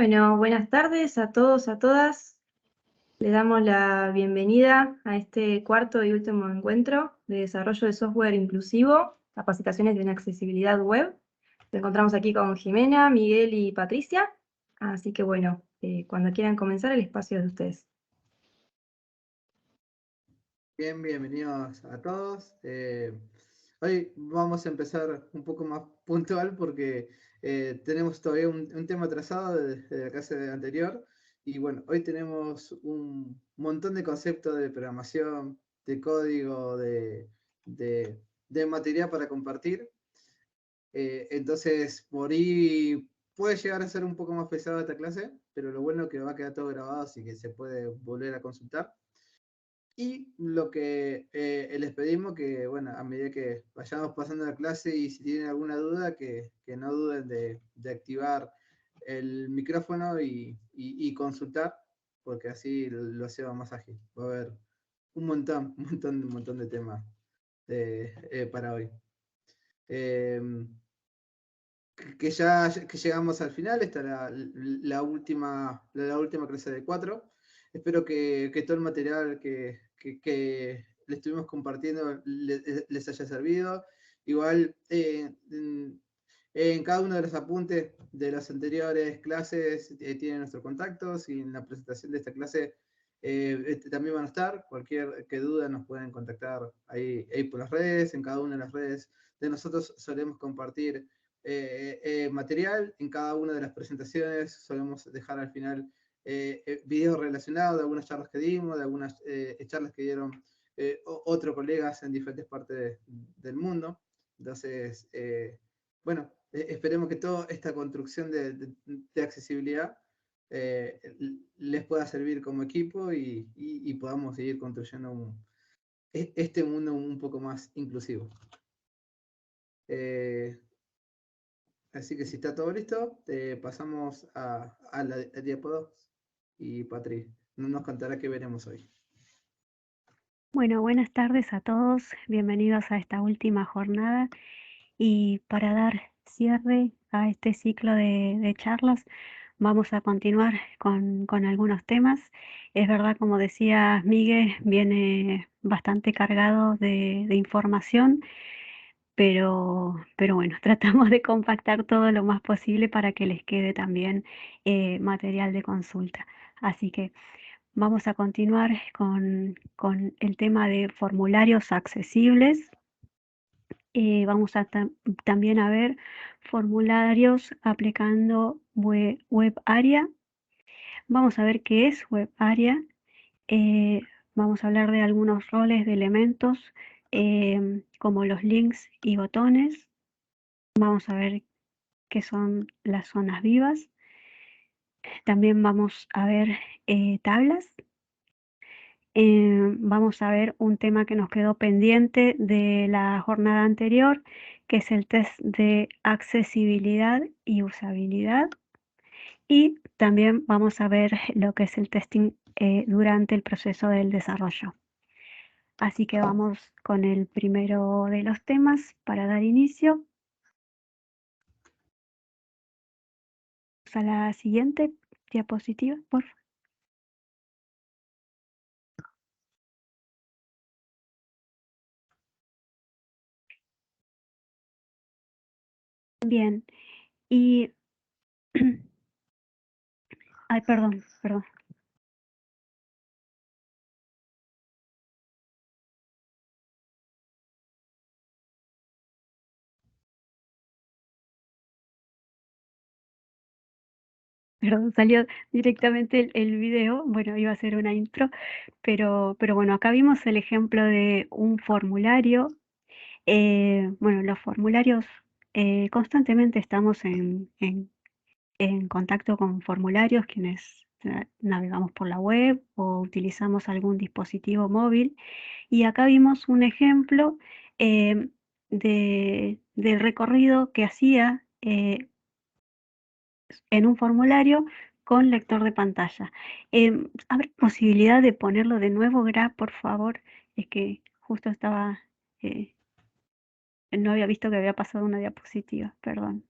Bueno, buenas tardes a todos, a todas. Le damos la bienvenida a este cuarto y último encuentro de desarrollo de software inclusivo, capacitaciones en accesibilidad web. Nos encontramos aquí con Jimena, Miguel y Patricia. Así que bueno, cuando quieran comenzar, el espacio es de ustedes. Bien, bienvenidos a todos. Hoy vamos a empezar un poco más puntual porque tenemos todavía un tema atrasado de la clase anterior y bueno, hoy tenemos un montón de conceptos de programación, de código, de material para compartir. Entonces, por ahí puede llegar a ser un poco más pesado esta clase, pero lo bueno es que va a quedar todo grabado, así que se puede volver a consultar. Y lo que les pedimos que, bueno, a medida que vayamos pasando la clase y si tienen alguna duda, que no duden de activar el micrófono y consultar, porque así lo hacemos más ágil. Va a haber un montón de temas para hoy. Eh, que llegamos al final, esta es la última clase de 4. Espero que todo el material que le estuvimos compartiendo les haya servido. Igual en cada uno de los apuntes de las anteriores clases tienen nuestros contactos y en la presentación de esta clase también van a estar. Cualquier duda nos pueden contactar ahí por las redes. En cada una de las redes de nosotros solemos compartir material. En cada una de las presentaciones solemos dejar al final videos relacionados de algunas charlas que dimos, de algunas charlas que dieron otros colegas en diferentes partes del mundo. Entonces, bueno, esperemos que toda esta construcción de accesibilidad les pueda servir como equipo y podamos seguir construyendo este mundo un poco más inclusivo. Así que si está todo listo, pasamos a la diapo 2 y Patri nos contará qué veremos hoy. Bueno, buenas tardes a todos, bienvenidos a esta última jornada y para dar cierre a este ciclo de charlas vamos a continuar con algunos temas. Es verdad, como decía Miguel, viene bastante cargado de información, pero bueno, tratamos de compactar todo lo más posible para que les quede también material de consulta. Así que vamos a continuar con el tema de formularios accesibles. Vamos a también a ver formularios aplicando web area. Vamos a ver qué es web area. Vamos a hablar de algunos roles de elementos como los links y botones. Vamos a ver qué son las zonas vivas. También vamos a ver tablas. Vamos a ver un tema que nos quedó pendiente de la jornada anterior, que es el test de accesibilidad y usabilidad. Y también vamos a ver lo que es el testing durante el proceso del desarrollo. Así que vamos con el primero de los temas para dar inicio. Vamos a la siguiente diapositiva, por favor. Bien, y... Ay, perdón. Perdón, salió directamente el video. Bueno, iba a ser una intro, pero bueno, acá vimos el ejemplo de un formulario. Bueno, los formularios, constantemente estamos en contacto con formularios, quienes navegamos por la web o utilizamos algún dispositivo móvil. Y acá vimos un ejemplo del recorrido que hacía en un formulario con lector de pantalla. ¿Habrá posibilidad de ponerlo de nuevo, Gra, por favor? Es que justo estaba, no había visto que había pasado una diapositiva, perdón.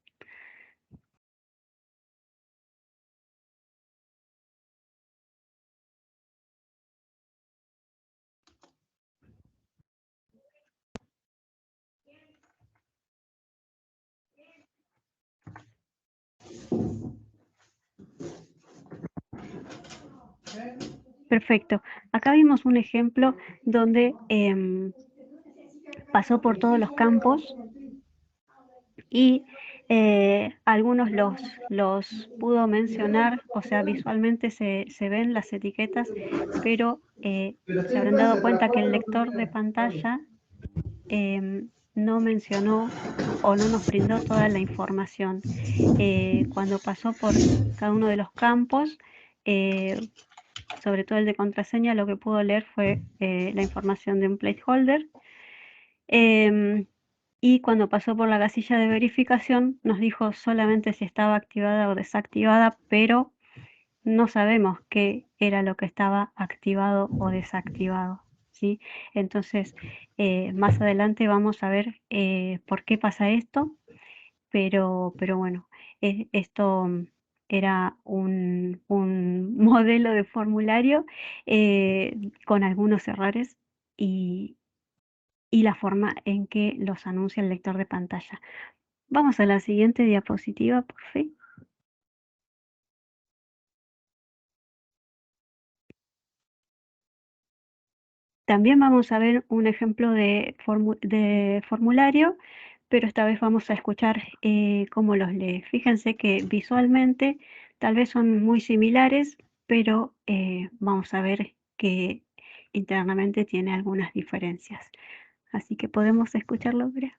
Perfecto. Acá vimos un ejemplo donde pasó por todos los campos y algunos los pudo mencionar, o sea, visualmente se ven las etiquetas, pero se habrán dado cuenta que el lector de pantalla no mencionó o no nos brindó toda la información. Cuando pasó por cada uno de los campos, sobre todo el de contraseña, lo que pudo leer fue la información de un placeholder. Y cuando pasó por la casilla de verificación, nos dijo solamente si estaba activada o desactivada, pero no sabemos qué era lo que estaba activado o desactivado, ¿sí? Entonces, más adelante vamos a ver por qué pasa esto, pero bueno, esto era un modelo de formulario con algunos errores y la forma en que los anuncia el lector de pantalla. Vamos a la siguiente diapositiva, por favor. También vamos a ver un ejemplo de formulario, pero esta vez vamos a escuchar cómo los lee. Fíjense que visualmente tal vez son muy similares, pero vamos a ver que internamente tiene algunas diferencias. Así que podemos escucharlo, Brea.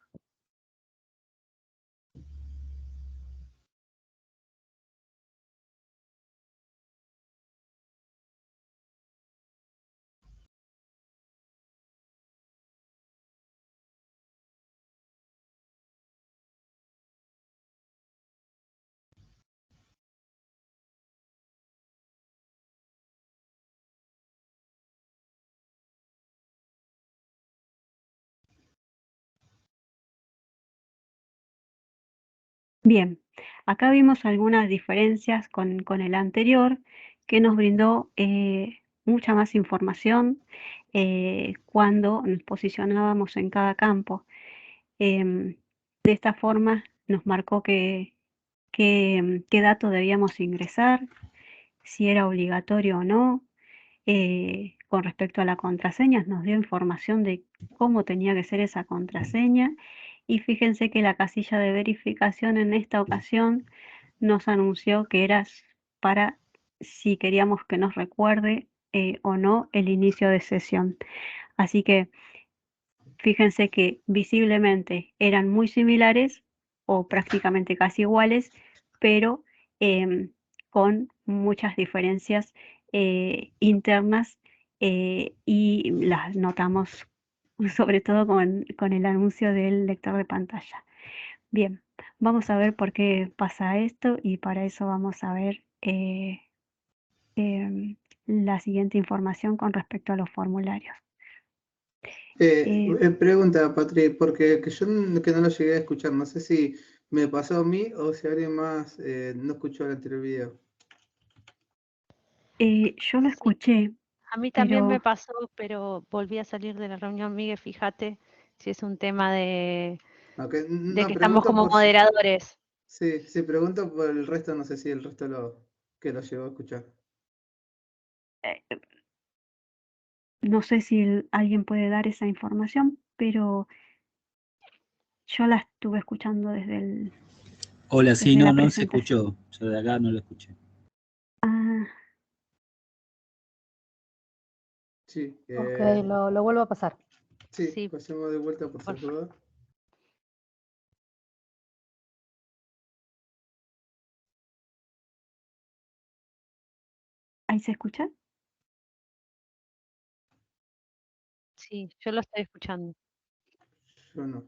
Bien, acá vimos algunas diferencias con el anterior que nos brindó mucha más información cuando nos posicionábamos en cada campo. De esta forma nos marcó qué dato debíamos ingresar, si era obligatorio o no. Con respecto a la contraseña, nos dio información de cómo tenía que ser esa contraseña. Y fíjense que la casilla de verificación en esta ocasión nos anunció que era para si queríamos que nos recuerde o no el inicio de sesión. Así que fíjense que visiblemente eran muy similares o prácticamente casi iguales, pero con muchas diferencias internas y las notamos sobre todo con el anuncio del lector de pantalla. Bien, vamos a ver por qué pasa esto y para eso vamos a ver la siguiente información con respecto a los formularios. Pregunta, Patri, porque que yo que no lo llegué a escuchar, no sé si me pasó a mí o si alguien más no escuchó el anterior video. Yo lo escuché, A mí también me pero pasó, pero volví a salir de la reunión, Miguel, fíjate si es un tema de Okay. que No, estamos pregunto como por moderadores. sí, pregunto por el resto, no sé si el resto lo llegó a escuchar. no sé si alguien puede dar esa información, pero yo la estuve escuchando desde Hola, sí, la no se presentación. escuchó. Yo de acá no lo escuché. Ah, Sí. Ok, lo vuelvo a pasar. Sí, Sí, pasemos de vuelta por por favor. ¿ahí se escucha? Sí, yo lo estoy escuchando. Yo no.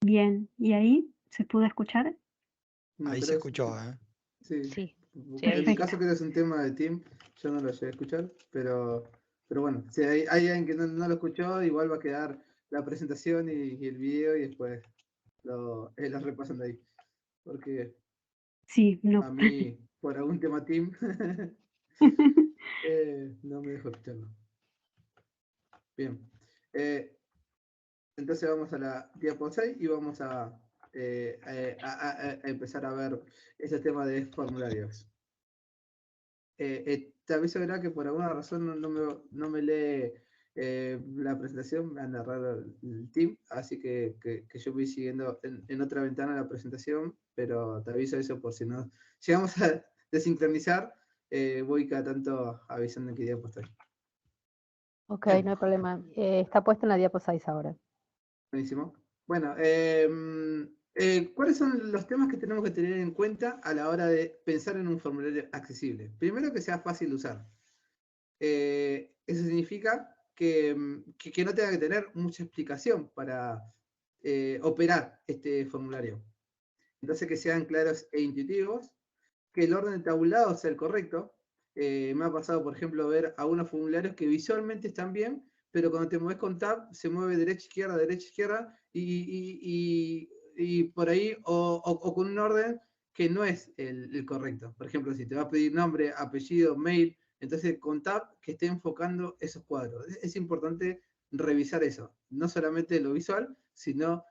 Bien, ¿y ahí se pudo escuchar? No, Ahí se escuchó, ¿eh? sí. Sí, sí, En ahí mi sí. caso, que es un tema de team, yo no lo llegué a escuchar, pero bueno, si hay alguien que no lo escuchó, igual va a quedar la presentación y el video y después lo repasando ahí. Porque Sí, no. a mí, por algún tema team, no me dejo escucharlo. Bien. Entonces vamos a la diapo 6 y vamos a empezar a ver este tema de formularios. Te aviso, ¿verdad? Que por alguna razón no me lee la presentación, me anda raro el team, así que yo voy siguiendo en otra ventana la presentación, pero te aviso eso por si no llegamos a desincronizar, voy cada tanto avisando en qué diapo estoy. Ok, Bien. no hay problema. Está puesto en la diapo 6 ahora. Buenísimo. Bueno, ¿cuáles son los temas que tenemos que tener en cuenta a la hora de pensar en un formulario accesible? Primero, que sea fácil de usar. Eso significa que no tenga que tener mucha explicación para operar este formulario. Entonces, que sean claros e intuitivos, que el orden de tabulado sea el correcto. Me ha pasado, por ejemplo, ver algunos formularios que visualmente están bien, pero cuando te mueves con tab, se mueve derecha, izquierda, y por ahí, o con un orden que no es el correcto. Por ejemplo, si te va a pedir nombre, apellido, mail, entonces con tab que esté enfocando esos cuadros. Es importante revisar eso, no solamente lo visual, sino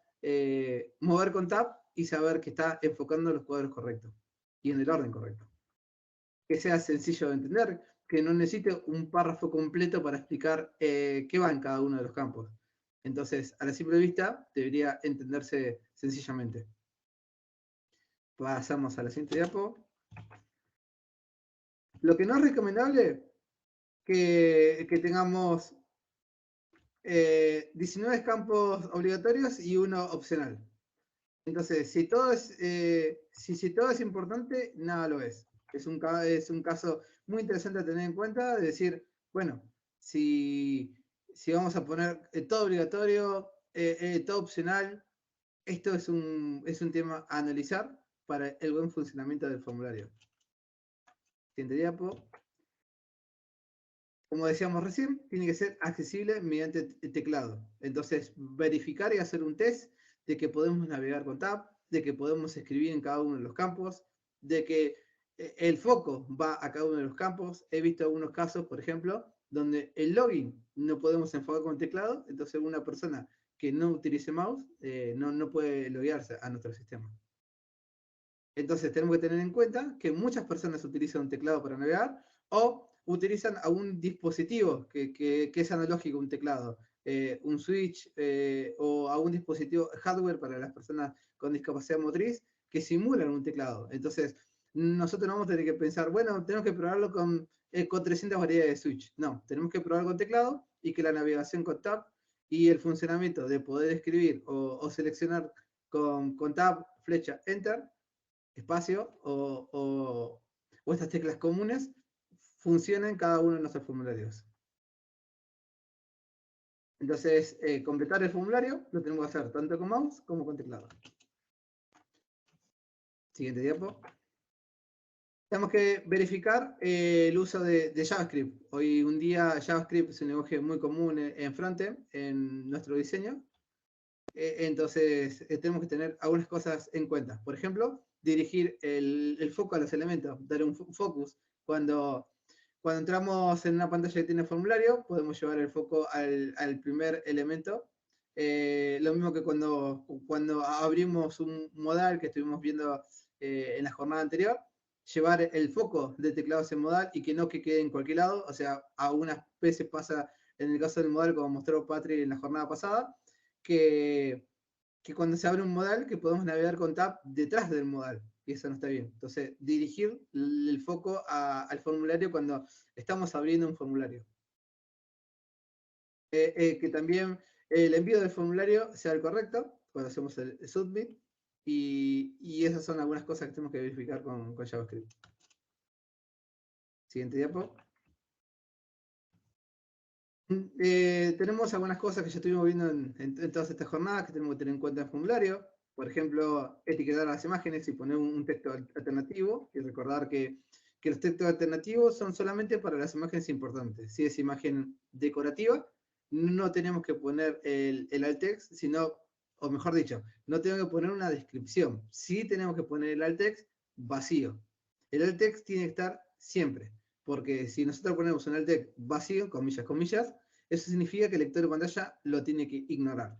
mover con tab y saber que está enfocando los cuadros correctos y en el orden correcto. Que sea sencillo de entender, que no necesite un párrafo completo para explicar qué va en cada uno de los campos. Entonces, a la simple vista, debería entenderse sencillamente. Pasamos a la siguiente diapo. Lo que no es recomendable que tengamos 19 campos obligatorios y uno opcional. Entonces, si todo es importante, nada lo es. Es un caso muy interesante a tener en cuenta, de decir, bueno, si vamos a poner todo obligatorio, todo opcional, esto es un tema a analizar para el buen funcionamiento del formulario. Siguiente diapo. Como decíamos recién, tiene que ser accesible mediante teclado. Entonces, verificar y hacer un test de que podemos navegar con tab, de que podemos escribir en cada uno de los campos, de que el foco va a cada uno de los campos. He visto algunos casos, por ejemplo, donde el login no podemos enfocar con teclado, entonces una persona que no utilice mouse no puede loguearse a nuestro sistema. Entonces tenemos que tener en cuenta que muchas personas utilizan un teclado para navegar o utilizan algún dispositivo que es analógico, un teclado, un switch o algún dispositivo hardware para las personas con discapacidad motriz que simulan un teclado. Entonces nosotros no vamos a tener que pensar, bueno, tenemos que probarlo con 300 variedades de switch. No, tenemos que probar con teclado y que la navegación con tab y el funcionamiento de poder escribir o seleccionar con tab, flecha, enter, espacio o estas teclas comunes funcionan en cada uno de nuestros formularios. Entonces, completar el formulario lo tenemos que hacer tanto con mouse como con teclado. Siguiente diapo. Tenemos que verificar el uso de JavaScript. Hoy un día JavaScript es un lenguaje muy común en frontend, en nuestro diseño. Entonces, tenemos que tener algunas cosas en cuenta. Por ejemplo, dirigir el foco a los elementos, dar un focus. Cuando entramos en una pantalla que tiene formulario, podemos llevar el foco al primer elemento. Lo mismo que cuando abrimos un modal que estuvimos viendo en la jornada anterior, llevar el foco de teclados en modal y que no quede en cualquier lado. O sea, algunas veces pasa en el caso del modal, como mostró Patri en la jornada pasada, que cuando se abre un modal que podemos navegar con tab detrás del modal, y eso no está bien. Entonces, dirigir el foco al formulario cuando estamos abriendo un formulario. Que también el envío del formulario sea el correcto, cuando hacemos el submit, y esas son algunas cosas que tenemos que verificar con JavaScript. Siguiente diapo. Tenemos algunas cosas que ya estuvimos viendo en todas estas jornadas que tenemos que tener en cuenta en el formulario. Por ejemplo, etiquetar las imágenes y poner un texto alternativo. Y recordar que los textos alternativos son solamente para las imágenes importantes. Si es imagen decorativa, no tenemos que poner el alt text, sino o mejor dicho, no tengo que poner una descripción. Sí tenemos que poner el alt text vacío. El alt text tiene que estar siempre, porque si nosotros ponemos un alt text vacío, comillas, comillas, eso significa que el lector de pantalla lo tiene que ignorar.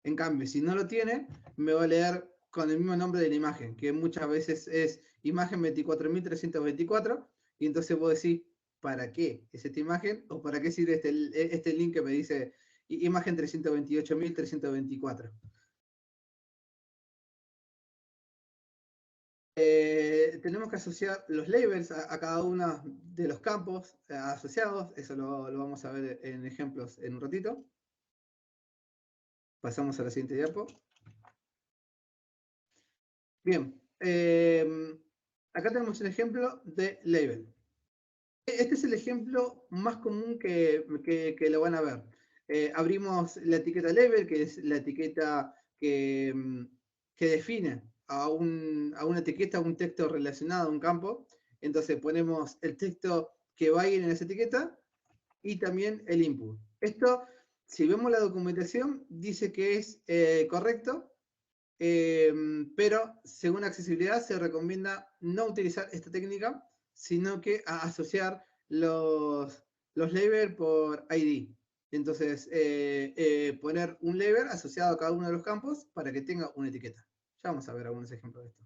En cambio, si no lo tiene, me va a leer con el mismo nombre de la imagen, que muchas veces es imagen 24.324, y entonces vos decís, ¿para qué es esta imagen? ¿O para qué sirve este link que me dice imagen 328.324? Tenemos que asociar los labels a cada uno de los campos asociados. Eso lo vamos a ver en ejemplos en un ratito. Pasamos a la siguiente diapo. Bien. Acá tenemos un ejemplo de label. Este es el ejemplo más común que lo van a ver. Abrimos la etiqueta label, que es la etiqueta que define a una etiqueta, a un texto relacionado a un campo. Entonces ponemos el texto que va a ir en esa etiqueta y también el input. Esto, si vemos la documentación, dice que es correcto, pero según accesibilidad se recomienda no utilizar esta técnica, sino que asociar los labels por ID. Entonces, poner un label asociado a cada uno de los campos para que tenga una etiqueta. Ya vamos a ver algunos ejemplos de esto.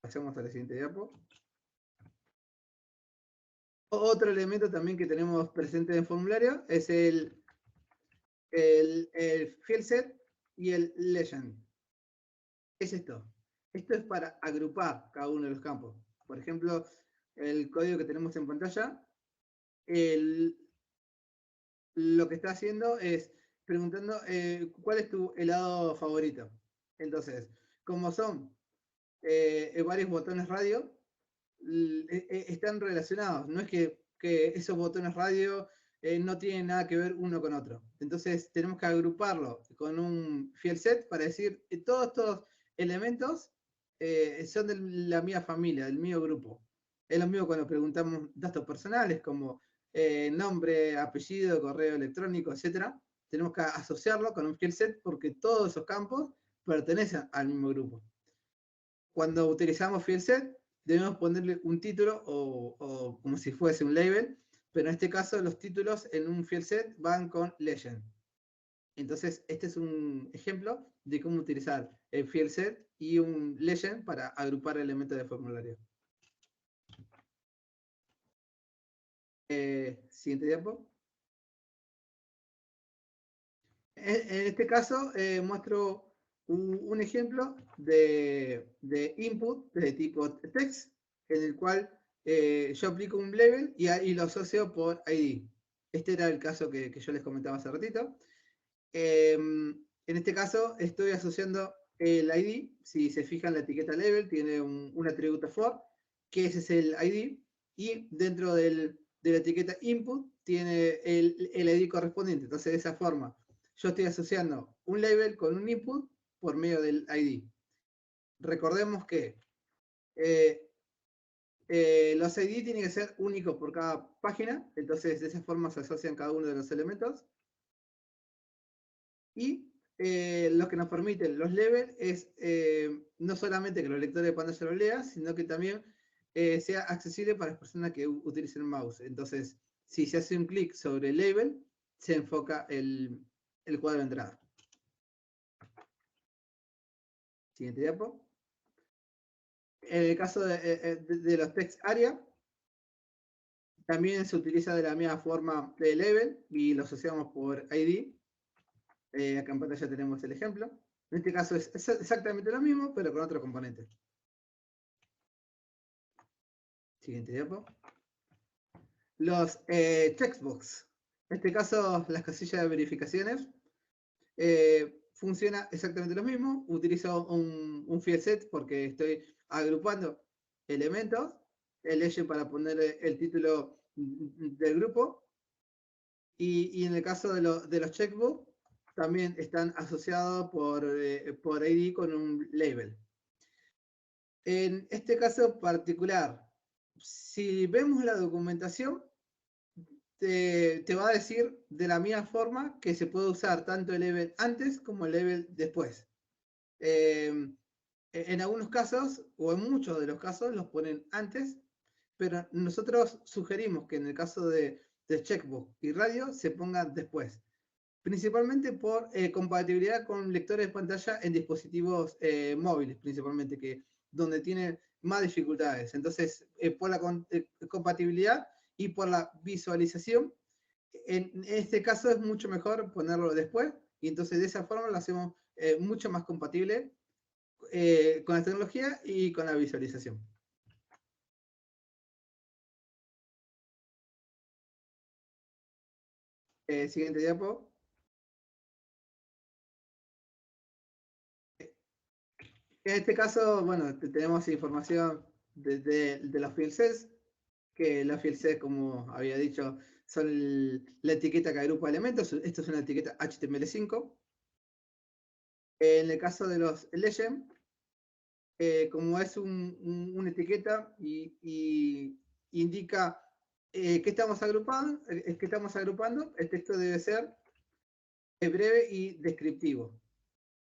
Pasemos a la siguiente diapo. Otro elemento también que tenemos presente en el formulario es el field set y el legend. ¿Qué es esto? Esto es para agrupar cada uno de los campos. Por ejemplo, el código que tenemos en pantalla, lo que está haciendo es preguntando cuál es tu helado favorito. Entonces, como son varios botones radio, están relacionados. No es que esos botones radio no tienen nada que ver uno con otro. Entonces, tenemos que agruparlo con un field set para decir todos estos elementos son de la mía familia, del mío grupo. Es lo mismo cuando preguntamos datos personales como nombre, apellido, correo electrónico, etc. Tenemos que asociarlo con un field set porque todos esos campos pertenecen al mismo grupo. Cuando utilizamos field set, debemos ponerle un título o como si fuese un label, pero en este caso los títulos en un field set van con legend. Entonces, este es un ejemplo de cómo utilizar el field set y un legend para agrupar elementos de formulario. Siguiente diapo. En este caso, muestro un ejemplo de input de tipo text, en el cual yo aplico un label y lo asocio por ID. Este era el caso que yo les comentaba hace ratito. En este caso estoy asociando el ID. Si se fijan, la etiqueta label tiene un atributo for, que ese es el ID, y dentro de la etiqueta input tiene el ID correspondiente. Entonces, de esa forma, yo estoy asociando un label con un input por medio del ID. Recordemos que los ID tienen que ser únicos por cada página, entonces de esa forma se asocian cada uno de los elementos. Y lo que nos permiten los labels es no solamente que los lectores de pantalla lo lean, sino que también sea accesible para las personas que utilicen el mouse. Entonces, si se hace un clic sobre el label, se enfoca el cuadro de entrada. Siguiente diapo. En el caso de los text area, también se utiliza de la misma forma de label y lo asociamos por ID. Acá en pantalla tenemos el ejemplo. En este caso es exactamente lo mismo, pero con otro componente. Siguiente diapo. Los checkbox. En este caso, las casillas de verificaciones. Funciona exactamente lo mismo. Utilizo un field set porque estoy agrupando elementos. El legend para poner el título del grupo. Y en el caso de los checkbox, también están asociados por ID con un label. En este caso particular, si vemos la documentación, te va a decir de la misma forma que se puede usar tanto el level antes como el level después. En algunos casos, o en muchos de los casos, los ponen antes, pero nosotros sugerimos que en el caso de checkbox y radio se pongan después, principalmente por compatibilidad con lectores de pantalla en dispositivos móviles, principalmente, que donde tienen más dificultades. Entonces, por la compatibilidad y por la visualización, en este caso es mucho mejor ponerlo después, y entonces de esa forma lo hacemos mucho más compatible con la tecnología y con la visualización. Siguiente diapo. En este caso, bueno, tenemos información de los field sets, que los field sets, como había dicho, son la etiqueta que agrupa elementos. Esto es una etiqueta HTML5. En el caso de los legend, como es una etiqueta y indica que estamos agrupando, el texto debe ser breve y descriptivo.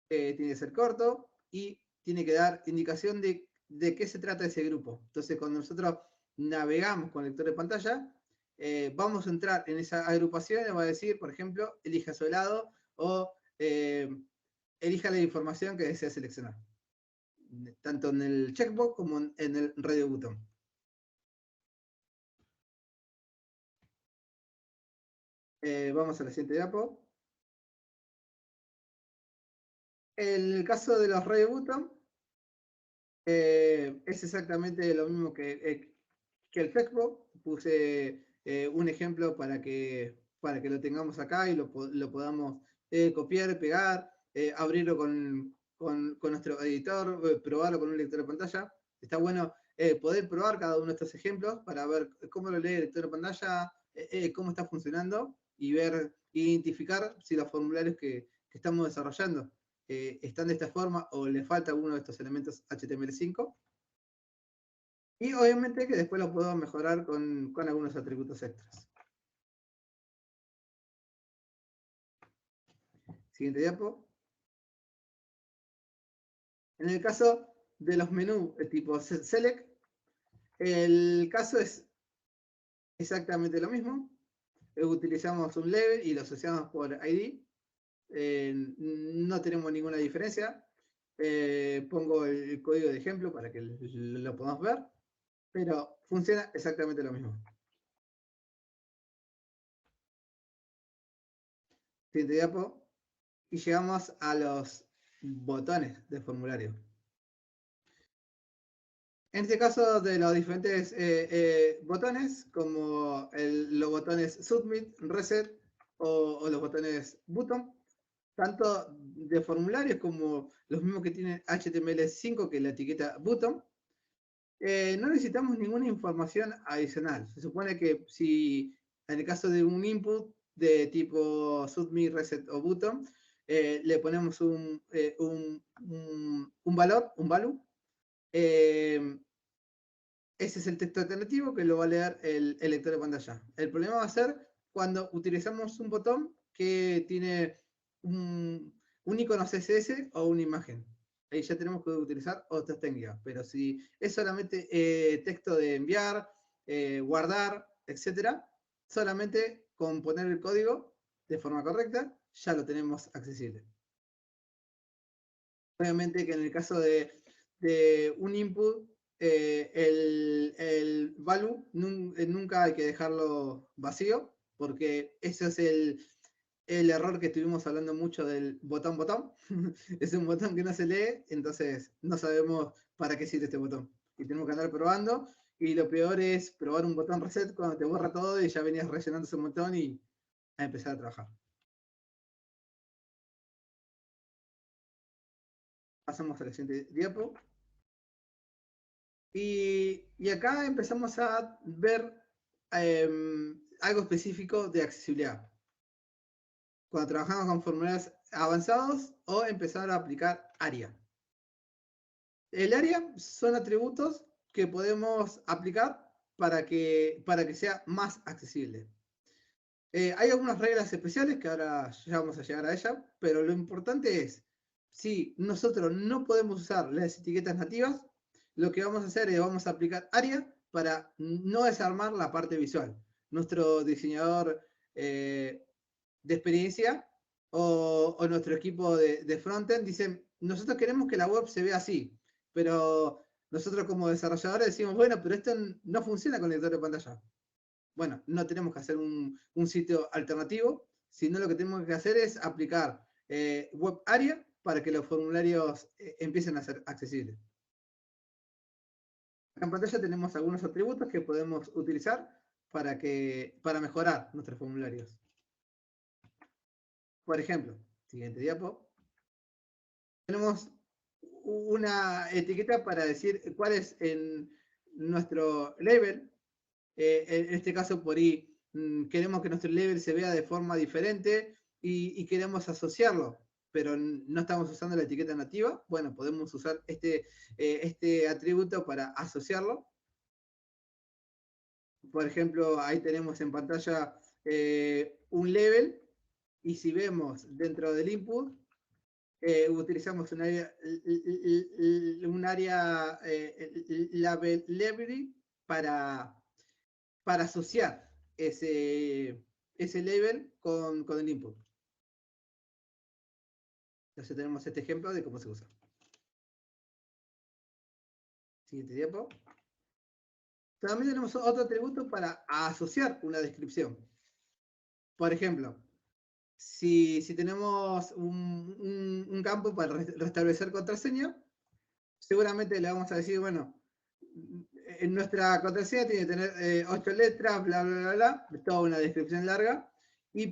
Tiene que ser corto y tiene que dar indicación de qué se trata ese grupo. Entonces, cuando nosotros navegamos con el lector de pantalla, vamos a entrar en esa agrupación y va a decir, por ejemplo, elija su lado o elija la información que desea seleccionar, tanto en el checkbox como en el radio button. Vamos a la siguiente diapo. En el caso de los radio button, es exactamente lo mismo que el checkbox. Puse un ejemplo para que lo tengamos acá y lo podamos copiar, pegar, abrirlo con nuestro editor, probarlo con un lector de pantalla. Está bueno poder probar cada uno de estos ejemplos para ver cómo lo lee el lector de pantalla, cómo está funcionando y identificar si los formularios que estamos desarrollando están de esta forma o le falta alguno de estos elementos HTML5. Y obviamente que después lo puedo mejorar con algunos atributos extras. Siguiente diapo. En el caso de los menús tipo Select, el caso es exactamente lo mismo. Utilizamos un level y lo asociamos por ID. No tenemos ninguna diferencia. Pongo el código de ejemplo para que lo podamos ver, pero funciona exactamente lo mismo. Siguiente diapo. Y llegamos a los botones de formulario. En este caso, de los diferentes botones, como los botones Submit, Reset o los botones Button, tanto de formularios como los mismos que tienen HTML5, que es la etiqueta Button, no necesitamos ninguna información adicional. Se supone que si en el caso de un input de tipo Submit, Reset o Button, le ponemos un valor, un value. Ese es el texto alternativo que lo va a leer el lector de pantalla. El problema va a ser cuando utilizamos un botón que tiene un icono CSS o una imagen. Ahí ya tenemos que utilizar otras técnicas. Pero si es solamente texto de enviar, guardar, etc., solamente con poner el código de forma correcta, ya lo tenemos accesible. Obviamente que en el caso de un input, el value nunca hay que dejarlo vacío, porque ese es el error que estuvimos hablando mucho del botón. Es un botón que no se lee, entonces no sabemos para qué sirve este botón. Y tenemos que andar probando, y lo peor es probar un botón reset cuando te borra todo y ya venías rellenando ese botón y a empezar a trabajar. Pasamos a la siguiente diapo. Y acá empezamos a ver algo específico de accesibilidad. Cuando trabajamos con formularios avanzados o empezar a aplicar ARIA. El ARIA son atributos que podemos aplicar para que sea más accesible. Hay algunas reglas especiales que ahora ya vamos a llegar a ellas, pero lo importante es, si nosotros no podemos usar las etiquetas nativas, lo que vamos a hacer es vamos a aplicar ARIA para no desarmar la parte visual. Nuestro diseñador de experiencia o nuestro equipo de frontend dicen, nosotros queremos que la web se vea así, pero nosotros como desarrolladores decimos, bueno, pero esto no funciona con lector de pantalla. Bueno, no tenemos que hacer un sitio alternativo, sino lo que tenemos que hacer es aplicar Web ARIA para que los formularios empiecen a ser accesibles. En pantalla tenemos algunos atributos que podemos utilizar para mejorar nuestros formularios. Por ejemplo, siguiente diapo. Tenemos una etiqueta para decir cuál es nuestro label. En este caso, por ahí queremos que nuestro label se vea de forma diferente y queremos asociarlo, pero no estamos usando la etiqueta nativa. Bueno, podemos usar este atributo para asociarlo. Por ejemplo, ahí tenemos en pantalla un label, y si vemos dentro del input, utilizamos un área label library para asociar ese label con el input. Entonces tenemos este ejemplo de cómo se usa. Siguiente diapo. También tenemos otro atributo para asociar una descripción. Por ejemplo, si tenemos un campo para restablecer contraseña, seguramente le vamos a decir, bueno, en nuestra contraseña tiene que tener 8 letras, bla, bla, bla, bla, toda una descripción larga,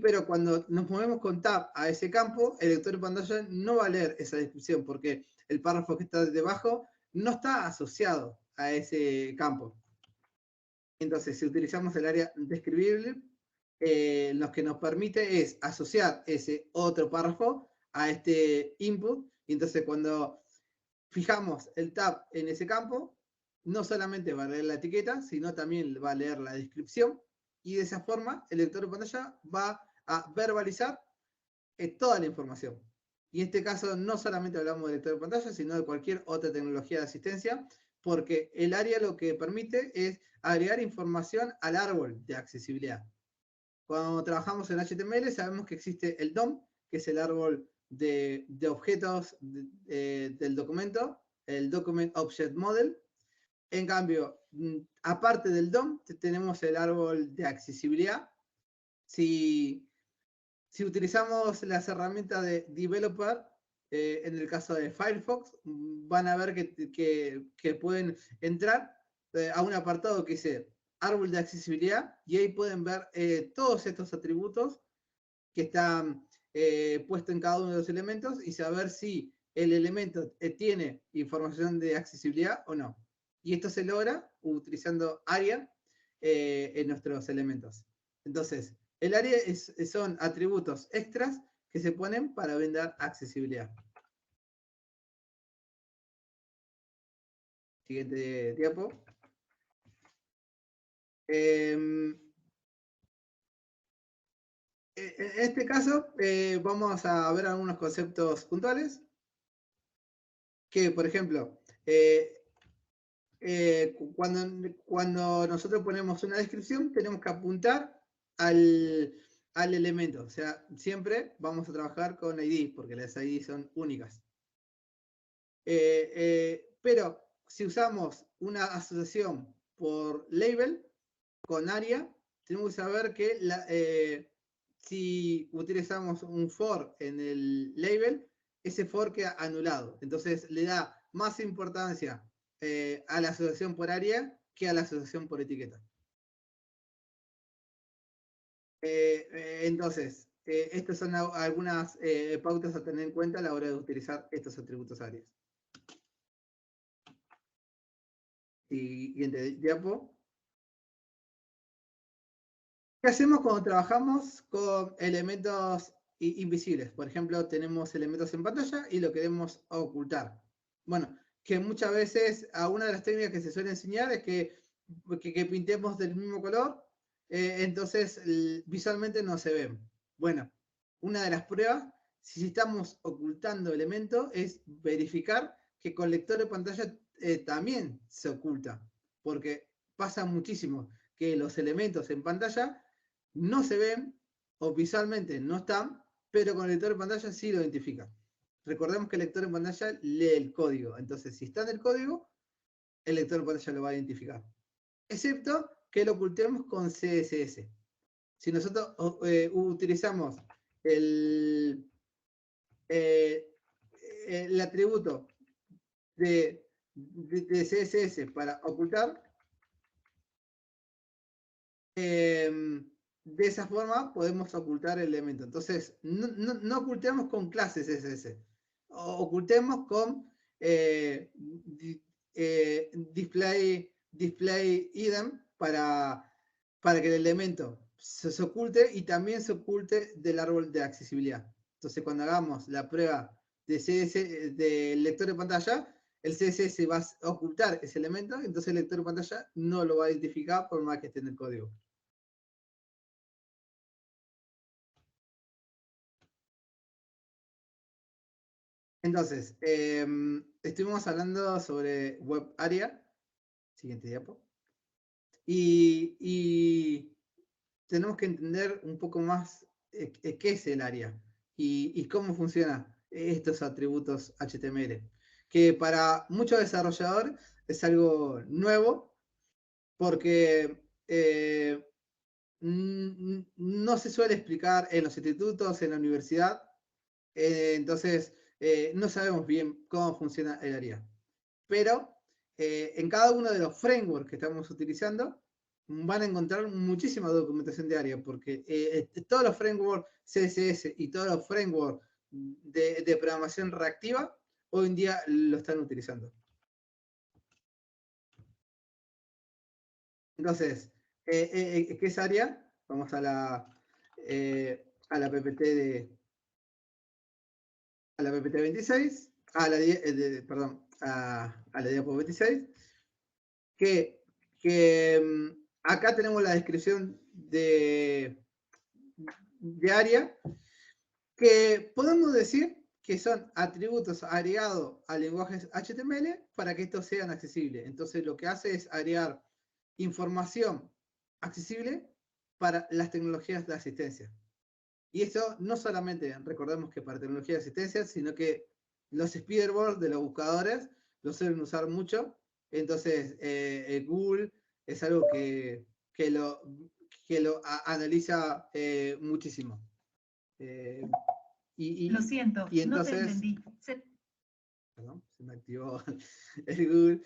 pero cuando nos movemos con Tab a ese campo, el lector de pantalla no va a leer esa descripción porque el párrafo que está debajo no está asociado a ese campo. Entonces, si utilizamos el área describible, lo que nos permite es asociar ese otro párrafo a este input, y entonces cuando fijamos el tab en ese campo, no solamente va a leer la etiqueta, sino también va a leer la descripción, y de esa forma el lector de pantalla va a verbalizar toda la información. Y en este caso no solamente hablamos de lector de pantalla, sino de cualquier otra tecnología de asistencia, porque el área lo que permite es agregar información al árbol de accesibilidad. Cuando trabajamos en HTML sabemos que existe el DOM, que es el árbol de objetos del documento, el Document Object Model. En cambio, aparte del DOM, tenemos el árbol de accesibilidad. Si utilizamos las herramientas de Developer, en el caso de Firefox, van a ver que pueden entrar a un apartado que dice árbol de accesibilidad, y ahí pueden ver todos estos atributos que están puestos en cada uno de los elementos y saber si el elemento tiene información de accesibilidad o no. Y esto se logra utilizando ARIA en nuestros elementos. Entonces, el área son atributos extras que se ponen para brindar accesibilidad. Siguiente diapo. En este caso, vamos a ver algunos conceptos puntuales. Que, por ejemplo, cuando nosotros ponemos una descripción, tenemos que apuntar al elemento. O sea, siempre vamos a trabajar con ID, porque las ID son únicas. Pero si usamos una asociación por label con ARIA, tenemos que saber que si utilizamos un for en el label, ese for queda anulado. Entonces le da más importancia a la asociación por ARIA que a la asociación por etiqueta. Entonces, estas son algunas pautas a tener en cuenta a la hora de utilizar estos atributos ARIA. Siguiente diapo. ¿Qué hacemos cuando trabajamos con elementos invisibles? Por ejemplo, tenemos elementos en pantalla y lo queremos ocultar. Bueno, que muchas veces una de las técnicas que se suele enseñar es que pintemos del mismo color entonces visualmente no se ven. Bueno, una de las pruebas, si estamos ocultando elementos, es verificar que con lector de pantalla también se oculta, porque pasa muchísimo que los elementos en pantalla no se ven o visualmente no están, pero con el lector de pantalla sí lo identifica. Recordemos que el lector en pantalla lee el código, entonces si está en el código, el lector de pantalla lo va a identificar. Excepto que lo ocultemos con CSS. Si nosotros utilizamos el atributo de CSS para ocultar, de esa forma podemos ocultar el elemento. Entonces, no ocultemos con clases CSS, ocultemos con display item para que el elemento se oculte y también se oculte del árbol de accesibilidad. Entonces, cuando hagamos la prueba de CSS, del lector de pantalla, el CSS va a ocultar ese elemento, entonces el lector de pantalla no lo va a identificar por más que esté en el código. Entonces, estuvimos hablando sobre Web Area. Siguiente diapo. Y tenemos que entender un poco más qué es el área y cómo funcionan estos atributos HTML. Que para muchos desarrolladores es algo nuevo porque no se suele explicar en los institutos, en la universidad. Entonces, no sabemos bien cómo funciona el área. Pero en cada uno de los frameworks que estamos utilizando van a encontrar muchísima documentación de área, porque todos los frameworks CSS y todos los frameworks de programación reactiva hoy en día lo están utilizando. Entonces, ¿qué es área? Vamos a la PPT a la PPT 26, perdón, a la diapo 26, que acá tenemos la descripción de área, que podemos decir que son atributos agregados a lenguajes HTML para que estos sean accesibles. Entonces lo que hace es agregar información accesible para las tecnologías de asistencia. Y esto no solamente, recordemos que para tecnología de asistencia, sino que los speederboards de los buscadores lo suelen usar mucho. Entonces, Google es algo que lo analiza muchísimo. Lo siento, y entonces, no te entendí. Perdón, se me activó el Google.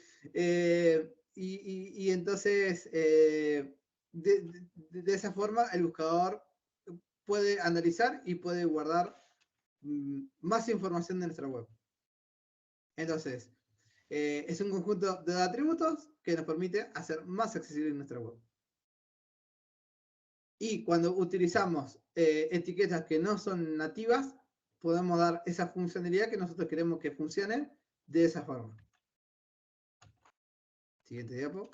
Y entonces, de esa forma, el buscador puede analizar y puede guardar más información de nuestra web. Entonces, es un conjunto de atributos que nos permite hacer más accesible nuestra web. Y cuando utilizamos etiquetas que no son nativas, podemos dar esa funcionalidad que nosotros queremos que funcione de esa forma. Siguiente diapo.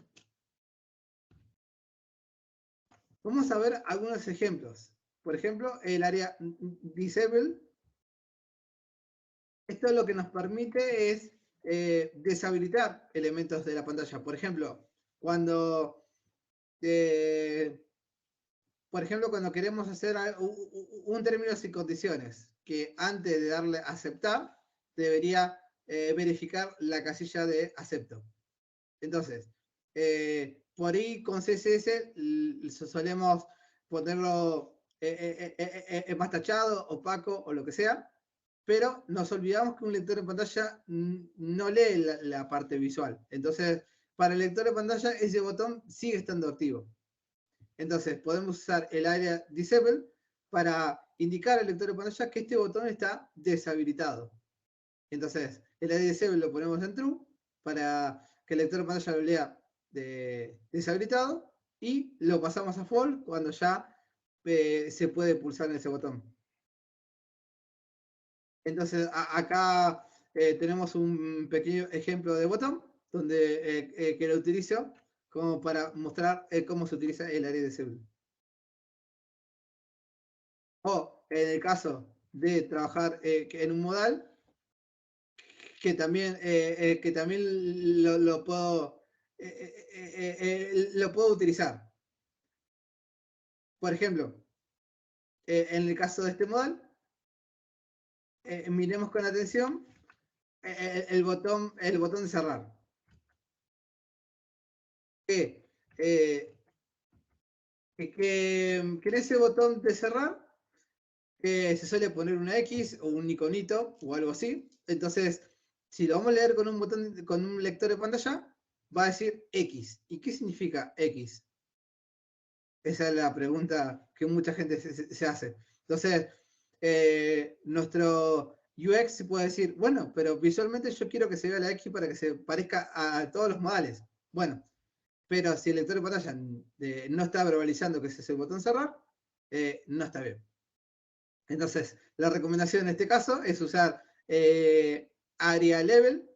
Vamos a ver algunos ejemplos. Por ejemplo, el área disable. Esto lo que nos permite es deshabilitar elementos de la pantalla. Por ejemplo, cuando queremos hacer un término sin condiciones, que antes de darle a aceptar, debería verificar la casilla de acepto. Entonces, por ahí con CSS solemos ponerlo más tachado, opaco o lo que sea, pero nos olvidamos que un lector de pantalla no lee la parte visual. Entonces, para el lector de pantalla, ese botón sigue estando activo. Entonces, podemos usar el área disable para indicar al lector de pantalla que este botón está deshabilitado. Entonces, el área disable lo ponemos en true para que el lector de pantalla lo lea deshabilitado y lo pasamos a false cuando ya se puede pulsar en ese botón. Entonces, acá tenemos un pequeño ejemplo de botón donde que lo utilizo como para mostrar cómo se utiliza el área disable. O en el caso de trabajar en un modal, que también lo puedo utilizar. Por ejemplo, en el caso de este modal, miremos con atención el botón de cerrar. Que en ese botón de cerrar se suele poner una X o un iconito o algo así. Entonces, si lo vamos a leer con un lector de pantalla, va a decir X. ¿Y qué significa X? Esa es la pregunta que mucha gente se hace. Entonces, nuestro UX puede decir, bueno, pero visualmente yo quiero que se vea la X para que se parezca a todos los modales. Bueno, pero si el lector de pantalla no está verbalizando que ese es el botón cerrar, no está bien. Entonces, la recomendación en este caso es usar Area Level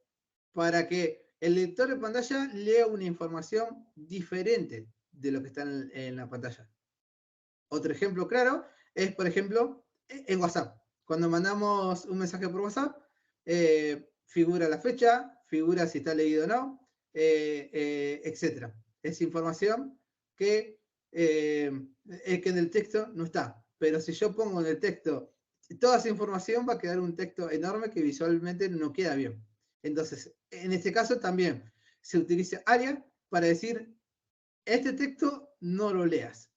para que el lector de pantalla lea una información diferente de lo que está en la pantalla. Otro ejemplo claro es, por ejemplo, en WhatsApp. Cuando mandamos un mensaje por WhatsApp, figura la fecha, figura si está leído o no, etc. Es información que en el texto no está. Pero si yo pongo en el texto toda esa información, va a quedar un texto enorme que visualmente no queda bien. Entonces, en este caso también se utiliza Area para decir, este texto no lo leas.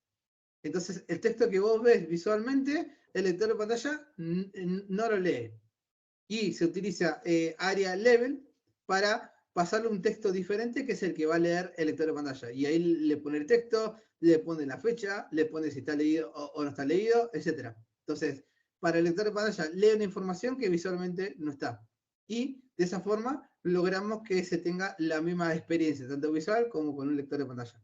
Entonces, el texto que vos ves visualmente, el lector de pantalla no lo lee. Y se utiliza Area Level para pasarle un texto diferente, que es el que va a leer el lector de pantalla. Y ahí le pone el texto, le pone la fecha, le pone si está leído o no está leído, etc. Entonces, para el lector de pantalla, lee una información que visualmente no está. Y de esa forma logramos que se tenga la misma experiencia, tanto visual como con un lector de pantalla.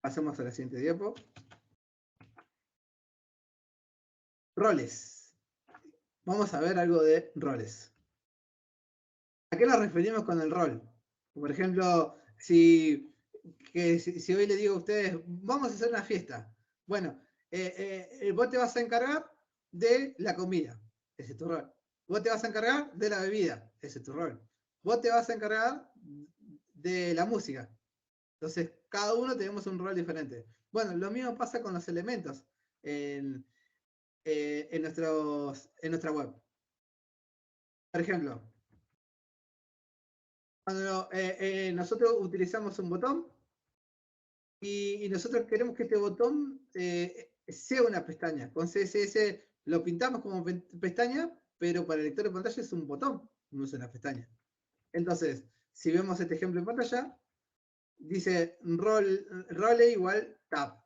Pasemos a la siguiente diapo. Roles. Vamos a ver algo de roles. ¿A qué nos referimos con el rol? Por ejemplo, si hoy le digo a ustedes, vamos a hacer una fiesta. Bueno, vos te vas a encargar de la comida. Ese es tu rol. Vos te vas a encargar de la bebida. Ese es tu rol. Vos te vas a encargar de la música. Entonces, cada uno tenemos un rol diferente. Bueno, lo mismo pasa con los elementos en nuestra web. Por ejemplo, cuando nosotros utilizamos un botón y nosotros queremos que este botón sea una pestaña. Con CSS lo pintamos como pestaña, pero para el lector de pantalla es un botón, no es una pestaña. Entonces, si vemos este ejemplo en pantalla, dice role igual tab.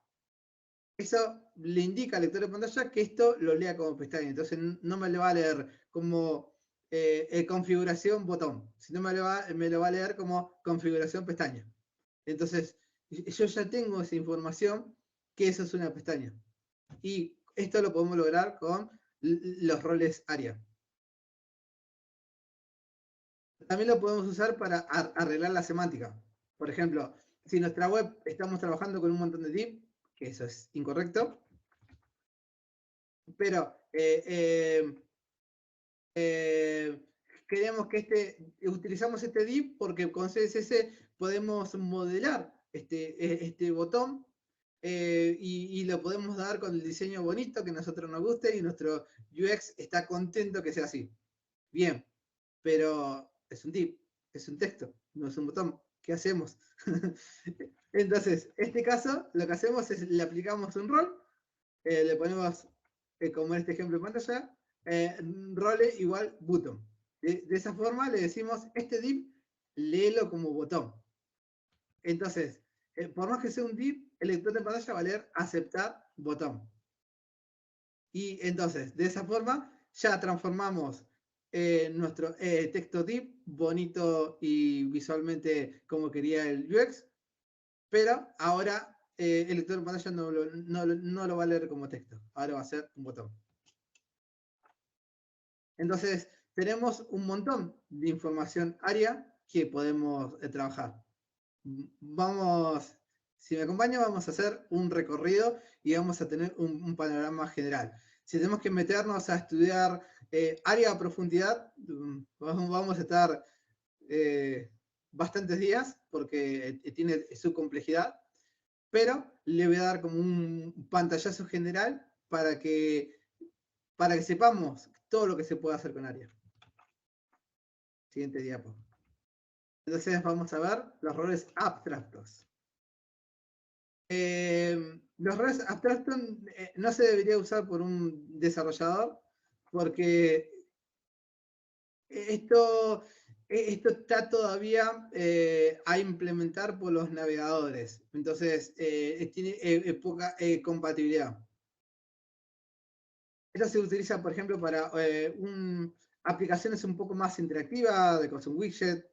Eso le indica al lector de pantalla que esto lo lea como pestaña. Entonces no me lo va a leer como configuración botón, sino me lo va a leer como configuración pestaña. Entonces, yo ya tengo esa información que eso es una pestaña. Y esto lo podemos lograr con los roles Area. También lo podemos usar para arreglar la semántica. Por ejemplo, si en nuestra web estamos trabajando con un montón de div, que eso es incorrecto, pero queremos que utilizamos este div porque con CSS podemos modelar este botón y lo podemos dar con el diseño bonito que a nosotros nos guste y nuestro UX está contento que sea así. Bien, pero es un div, es un texto, no es un botón. ¿Qué hacemos? Entonces, en este caso, lo que hacemos es le aplicamos un rol, le ponemos, como en este ejemplo en pantalla, role igual button. De esa forma le decimos, este div, léelo como botón. Entonces, por más que sea un div, el lector de pantalla va a leer aceptar botón. Y entonces, de esa forma, ya transformamos nuestro texto div bonito y visualmente como quería el UX, pero ahora el lector de pantalla no lo va a leer como texto, ahora va a ser un botón. Entonces, tenemos un montón de información Area que podemos trabajar. Vamos, Si me acompaña, vamos a hacer un recorrido y vamos a tener un panorama general. Si tenemos que meternos a estudiar área a profundidad, vamos a estar bastantes días porque tiene su complejidad, pero le voy a dar como un pantallazo general para que sepamos todo lo que se puede hacer con área. Siguiente diapo. Entonces vamos a ver los roles abstractos. Los roles abstractos no se debería usar por un desarrollador porque esto está todavía a implementar por los navegadores. Entonces tiene poca compatibilidad. Esto se utiliza, por ejemplo, para aplicaciones un poco más interactivas, de un widget,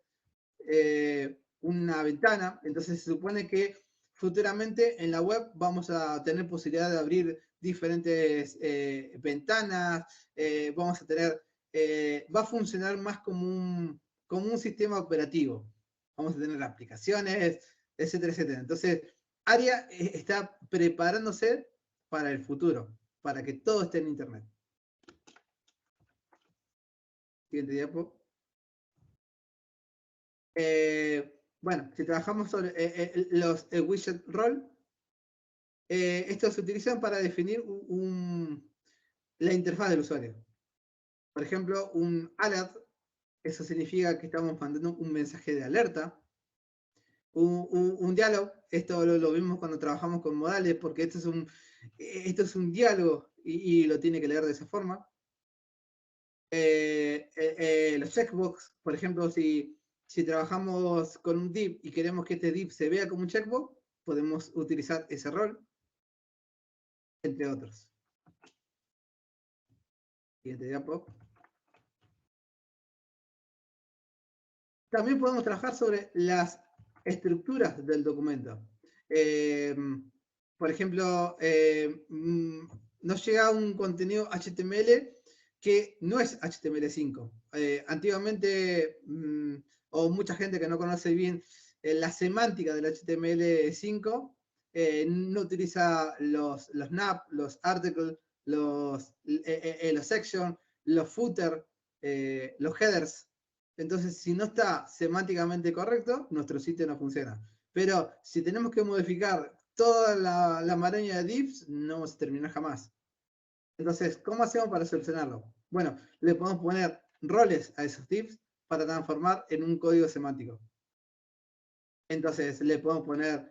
una ventana. Entonces se supone que futuramente en la web vamos a tener posibilidad de abrir diferentes ventanas, vamos a tener, va a funcionar más como un sistema operativo. Vamos a tener aplicaciones, etcétera, etcétera. Entonces, ARIA está preparándose para el futuro, para que todo esté en Internet. Siguiente diapo. Bueno, si trabajamos sobre los widget role, estos se utilizan para definir la interfaz del usuario. Por ejemplo, un alert, eso significa que estamos mandando un mensaje de alerta. Un diálogo, esto lo vimos cuando trabajamos con modales, porque esto es un diálogo y lo tiene que leer de esa forma. Los checkbox, por ejemplo, si trabajamos con un div y queremos que este div se vea como un checkbox, podemos utilizar ese rol, entre otros. Siguiente diapo. También podemos trabajar sobre las estructuras del documento. Por ejemplo, nos llega un contenido HTML que no es HTML5. Antiguamente, o mucha gente que no conoce bien la semántica del HTML5, no utiliza los nav, los articles, los sections, los footer, los headers. Entonces, si no está semánticamente correcto, nuestro sitio no funciona. Pero si tenemos que modificar toda la maraña de divs, no vamos a terminar jamás. Entonces, ¿cómo hacemos para solucionarlo? Bueno, le podemos poner roles a esos divs para transformar en un código semántico. Entonces, le podemos poner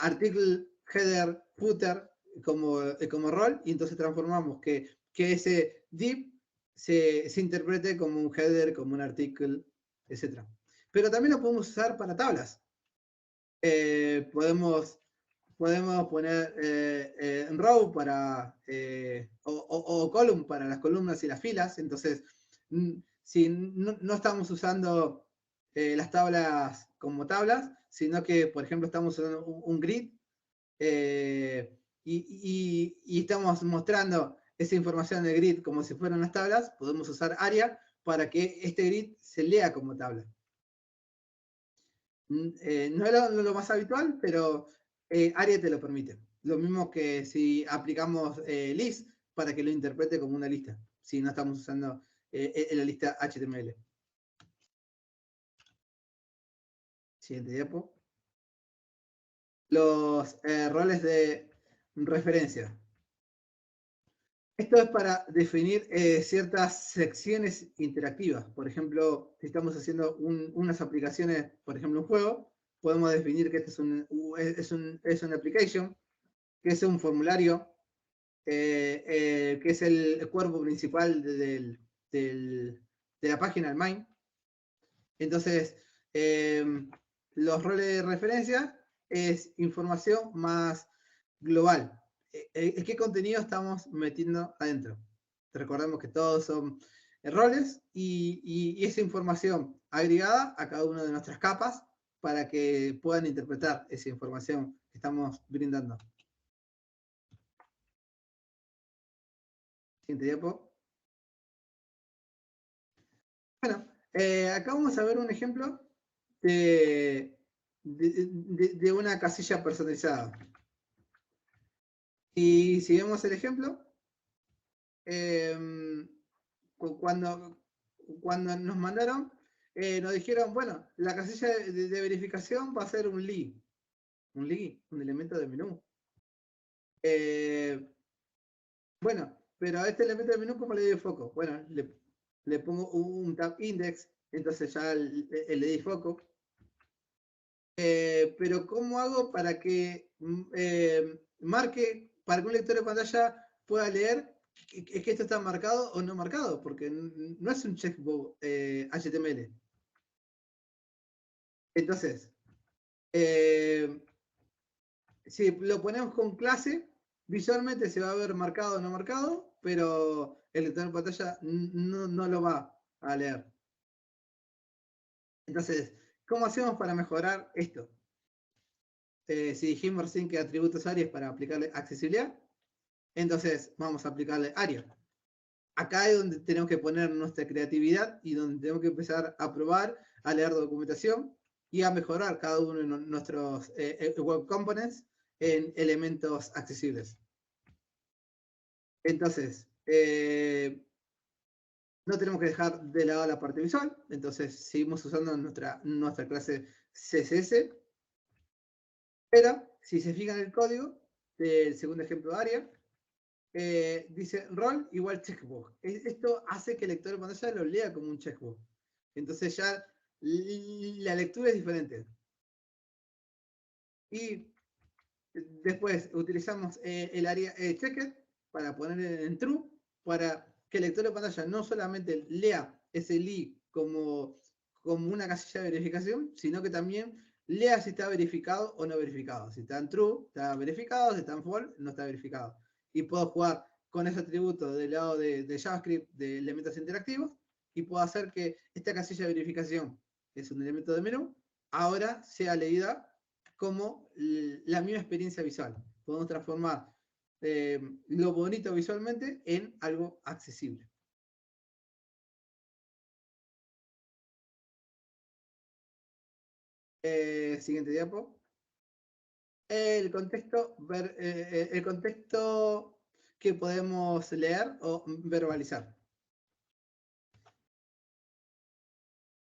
article, header, footer como rol, y entonces transformamos que ese div se interprete como un header, como un article, etc. Pero también lo podemos usar para tablas. Podemos poner row para, o column para las columnas y las filas. Entonces, si no estamos usando las tablas como tablas, sino que, por ejemplo, estamos usando un grid y estamos mostrando esa información del grid como si fueran las tablas, podemos usar ARIA para que este grid se lea como tabla. No es lo más habitual, pero ARIA te lo permite. Lo mismo que si aplicamos list para que lo interprete como una lista, si no estamos usando la lista HTML. Siguiente diapo. Los roles de referencia. Esto es para definir ciertas secciones interactivas. Por ejemplo, si estamos haciendo unas aplicaciones, por ejemplo, un juego, podemos definir que este es una application, que es un formulario, que es el cuerpo principal de la página, el main. Entonces, los roles de referencia es información más global. ¿Qué contenido estamos metiendo adentro? Recordemos que todos son roles y esa información agregada a cada una de nuestras capas para que puedan interpretar esa información que estamos brindando. Siguiente diapo. Bueno, acá vamos a ver un ejemplo de de una casilla personalizada. Y si vemos el ejemplo, cuando nos mandaron, nos dijeron, bueno, la casilla de verificación va a ser un li, un elemento de menú. Bueno, pero a este elemento de menú, ¿cómo le doy foco? Bueno, le pongo un tab index, entonces ya le di foco. Pero ¿cómo hago para que marque, para que un lector de pantalla pueda leer que esto está marcado o no marcado? Porque no es un checkbox HTML. Entonces, si lo ponemos con clase, visualmente se va a ver marcado o no marcado, pero el lector de pantalla no lo va a leer. Entonces, ¿cómo hacemos para mejorar esto? Si dijimos recién que atributos ARIA es para aplicarle accesibilidad, entonces vamos a aplicarle ARIA. Acá es donde tenemos que poner nuestra creatividad y donde tenemos que empezar a probar, a leer documentación y a mejorar cada uno de nuestros web components en elementos accesibles. Entonces, no tenemos que dejar de lado la parte visual, entonces seguimos usando nuestra clase CSS, pero si se fijan en el código del segundo ejemplo de ARIA, dice rol igual checkbox. Esto hace que el lector de pantalla lo lea como un checkbox. Entonces ya la lectura es diferente. Y después utilizamos el área checked para poner en true, para que el lector de pantalla no solamente lea ese li como una casilla de verificación, sino que también lea si está verificado o no verificado. Si está en true, está verificado, si está en false, no está verificado. Y puedo jugar con ese atributo del lado de JavaScript de elementos interactivos y puedo hacer que esta casilla de verificación, que es un elemento de menú, ahora sea leída como la misma experiencia visual. Podemos transformar lo bonito visualmente en algo accesible. Siguiente diapo. El contexto que podemos leer o verbalizar.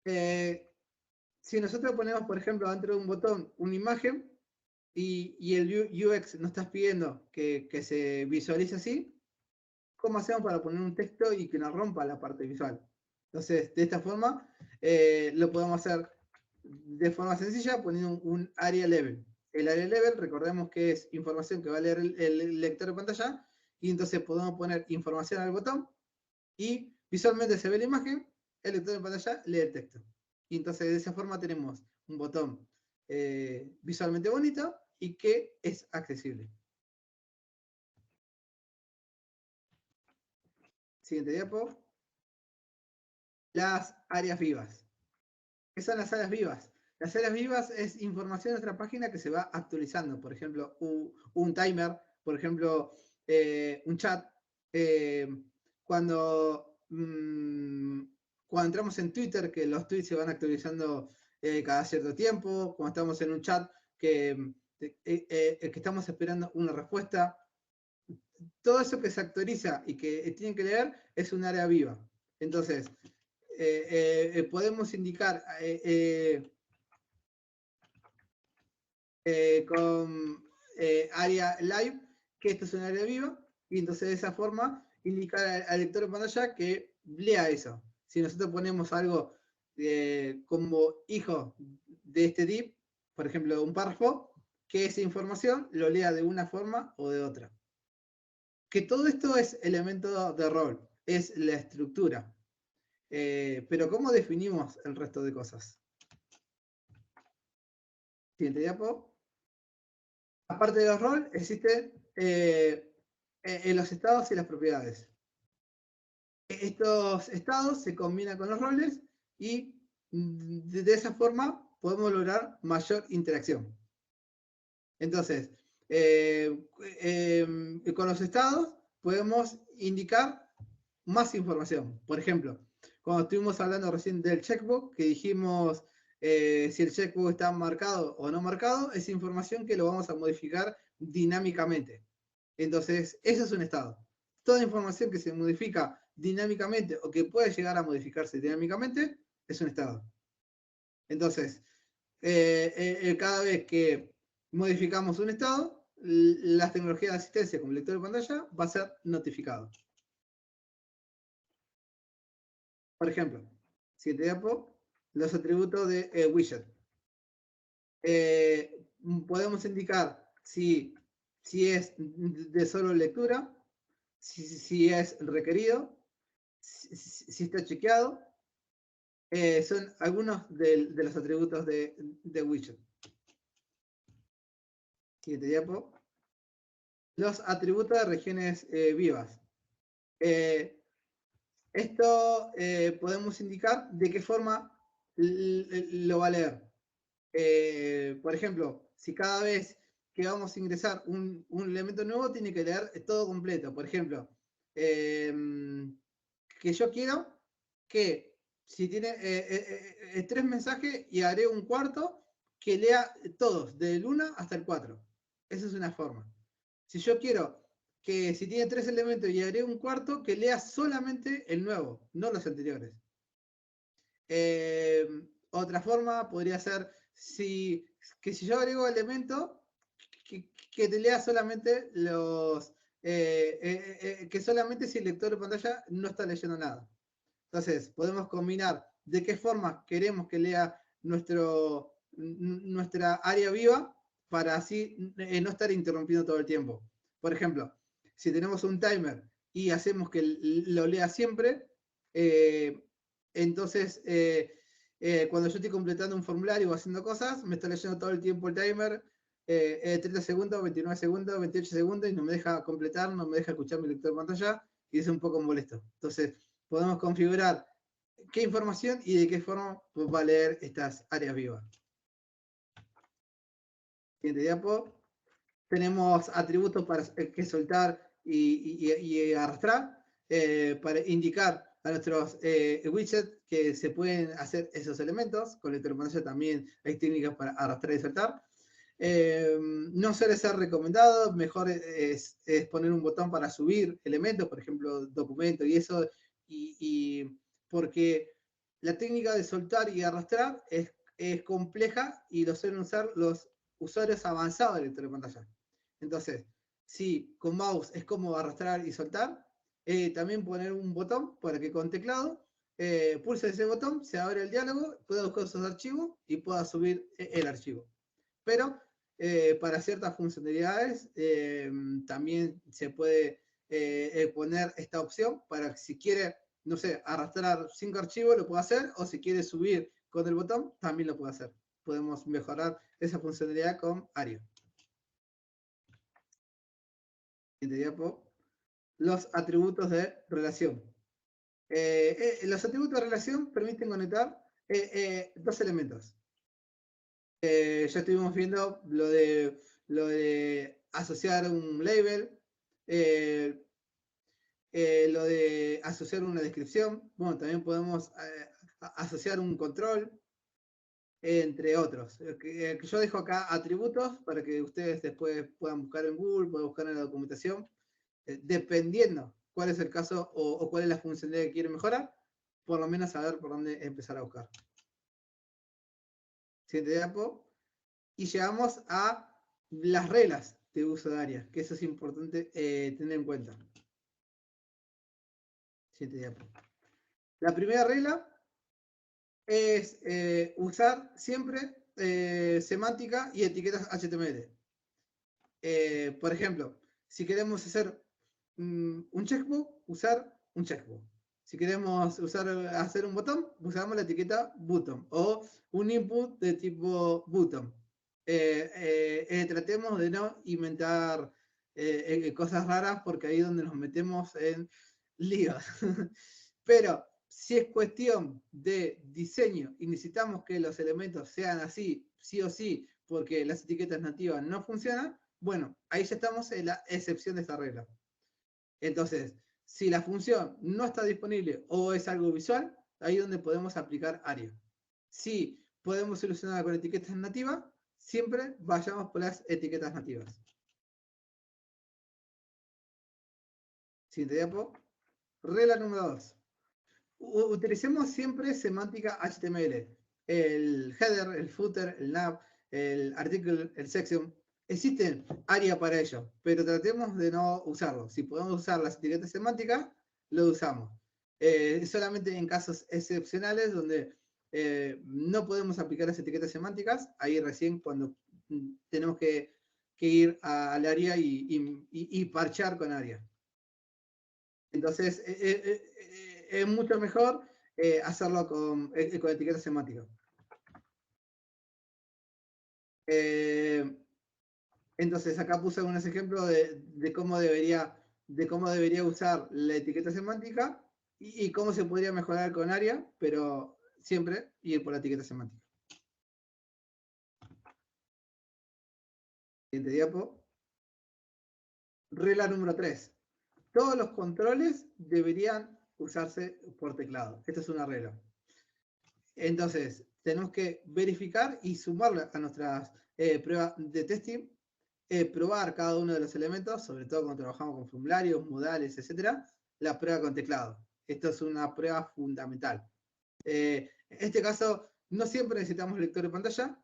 Si nosotros ponemos, por ejemplo, dentro de un botón una imagen y el UX nos está pidiendo que se visualice así, ¿cómo hacemos para poner un texto y que nos rompa la parte visual? Entonces, de esta forma, lo podemos hacer de forma sencilla poniendo un area level. El area level, recordemos que es información que va a leer el lector de pantalla, y entonces podemos poner información al botón, y visualmente se ve la imagen, el lector de pantalla lee el texto. Y entonces de esa forma tenemos un botón visualmente bonito y que es accesible. Siguiente diapo. Las áreas vivas. ¿Qué son las áreas vivas? Las áreas vivas es información de nuestra página que se va actualizando. Por ejemplo, un timer, por ejemplo, un chat. Cuando entramos en Twitter, que los tweets se van actualizando cada cierto tiempo. Cuando estamos en un chat que estamos esperando una respuesta. Todo eso que se actualiza y que tienen que leer es un área viva. Entonces, podemos indicar con área live que esto es un área viva, y entonces de esa forma indicar al lector de pantalla que lea eso. Si nosotros ponemos algo como hijo de este div, por ejemplo, un párrafo, que esa información lo lea de una forma o de otra. Que todo esto es elemento de rol, es la estructura. Pero ¿cómo definimos el resto de cosas? Siguiente diapo. Aparte de los roles, existen los estados y las propiedades. Estos estados se combinan con los roles y de esa forma podemos lograr mayor interacción. Entonces, con los estados podemos indicar más información. Por ejemplo, cuando estuvimos hablando recién del checkbox, que dijimos si el checkbox está marcado o no marcado, es información que lo vamos a modificar dinámicamente. Entonces, eso es un estado. Toda información que se modifica dinámicamente o que puede llegar a modificarse dinámicamente es un estado. Entonces, cada vez que modificamos un estado, las tecnologías de asistencia como lector de pantalla va a ser notificado. Por ejemplo, siguiente diapo, los atributos de widget. Podemos indicar si es de solo lectura, si es requerido, si está chequeado. Son algunos de los atributos de widget. Siguiente diapo. Los atributos de regiones vivas. Esto podemos indicar de qué forma lo va a leer. Por ejemplo, si cada vez que vamos a ingresar un elemento nuevo, tiene que leer todo completo. Por ejemplo, que yo quiero que si tiene 3 mensajes y agrego un cuarto, que lea todos, del 1 hasta el 4. Esa es una forma. Si yo quiero que si tiene 3 elementos y agrego un cuarto, que lea solamente el nuevo, no los anteriores. Otra forma podría ser que si yo agrego elementos, que te lea solamente los... que solamente si el lector de pantalla no está leyendo nada. Entonces, podemos combinar de qué forma queremos que lea nuestra área viva para así no estar interrumpiendo todo el tiempo. Por ejemplo, si tenemos un timer y hacemos que lo lea siempre, entonces cuando yo estoy completando un formulario o haciendo cosas, me está leyendo todo el tiempo el timer, 30 segundos, 29 segundos, 28 segundos, y no me deja completar, no me deja escuchar mi lector de pantalla, y es un poco molesto. Entonces, podemos configurar qué información y de qué forma va a leer estas áreas vivas. Siguiente diapo. Tenemos atributos para que soltar y arrastrar, para indicar a nuestros widgets que se pueden hacer esos elementos. Con lector de pantalla también hay técnicas para arrastrar y soltar. No suele ser recomendado, mejor es poner un botón para subir elementos, por ejemplo, documentos y eso, y porque la técnica de soltar y arrastrar es compleja y lo suelen usar los usuarios avanzados del lector de pantalla. Entonces, si con mouse es como arrastrar y soltar, también poner un botón para que con teclado pulse ese botón, se abre el diálogo, pueda buscar sus archivos y pueda subir el archivo. Pero para ciertas funcionalidades también se puede poner esta opción para que si quiere, no sé, arrastrar 5 archivos lo puede hacer, o si quiere subir con el botón también lo puede hacer. Podemos mejorar esa funcionalidad con Ario. Siguiente diapo. Los atributos de relación. Los atributos de relación permiten conectar 2 elementos. Ya estuvimos viendo lo de asociar un label, lo de asociar una descripción. Bueno, también podemos asociar un control, entre otros. Yo dejo acá atributos para que ustedes después puedan buscar en Google, puedan buscar en la documentación, dependiendo cuál es el caso o cuál es la funcionalidad que quieren mejorar, por lo menos saber por dónde empezar a buscar. Siguiente diapo. Y llegamos a las reglas de uso de área, que eso es importante tener en cuenta. Siguiente diapo. La primera regla es usar siempre semántica y etiquetas HTML. Por ejemplo, si queremos hacer un checkbox, usar un checkbox. Si queremos hacer un botón, usamos la etiqueta button o un input de tipo button. Tratemos de no inventar cosas raras, porque ahí es donde nos metemos en líos. Pero si es cuestión de diseño y necesitamos que los elementos sean así, sí o sí, porque las etiquetas nativas no funcionan, bueno, ahí ya estamos en la excepción de esta regla. Entonces, si la función no está disponible o es algo visual, ahí es donde podemos aplicar Ario. Si podemos solucionar con etiquetas nativas, siempre vayamos por las etiquetas nativas. Siguiente diapo. Regla número 2. Utilicemos siempre semántica HTML. El header, el footer, el nav, el article, el section. Existen áreas para ello, pero tratemos de no usarlo. Si podemos usar las etiquetas semánticas, lo usamos. Solamente en casos excepcionales donde no podemos aplicar las etiquetas semánticas, ahí recién cuando tenemos que ir al área y parchar con área. Entonces, es mucho mejor hacerlo con etiquetas semánticas. Entonces, acá puse algunos ejemplos de cómo debería usar la etiqueta semántica y cómo se podría mejorar con área, pero siempre ir por la etiqueta semántica. Siguiente diapo. Regla número 3. Todos los controles deberían usarse por teclado. Esta es una regla. Entonces, tenemos que verificar y sumarle a nuestras pruebas de testing, probar cada uno de los elementos, sobre todo cuando trabajamos con formularios, modales, etc. La prueba con teclado. Esto es una prueba fundamental. En este caso, no siempre necesitamos lector de pantalla.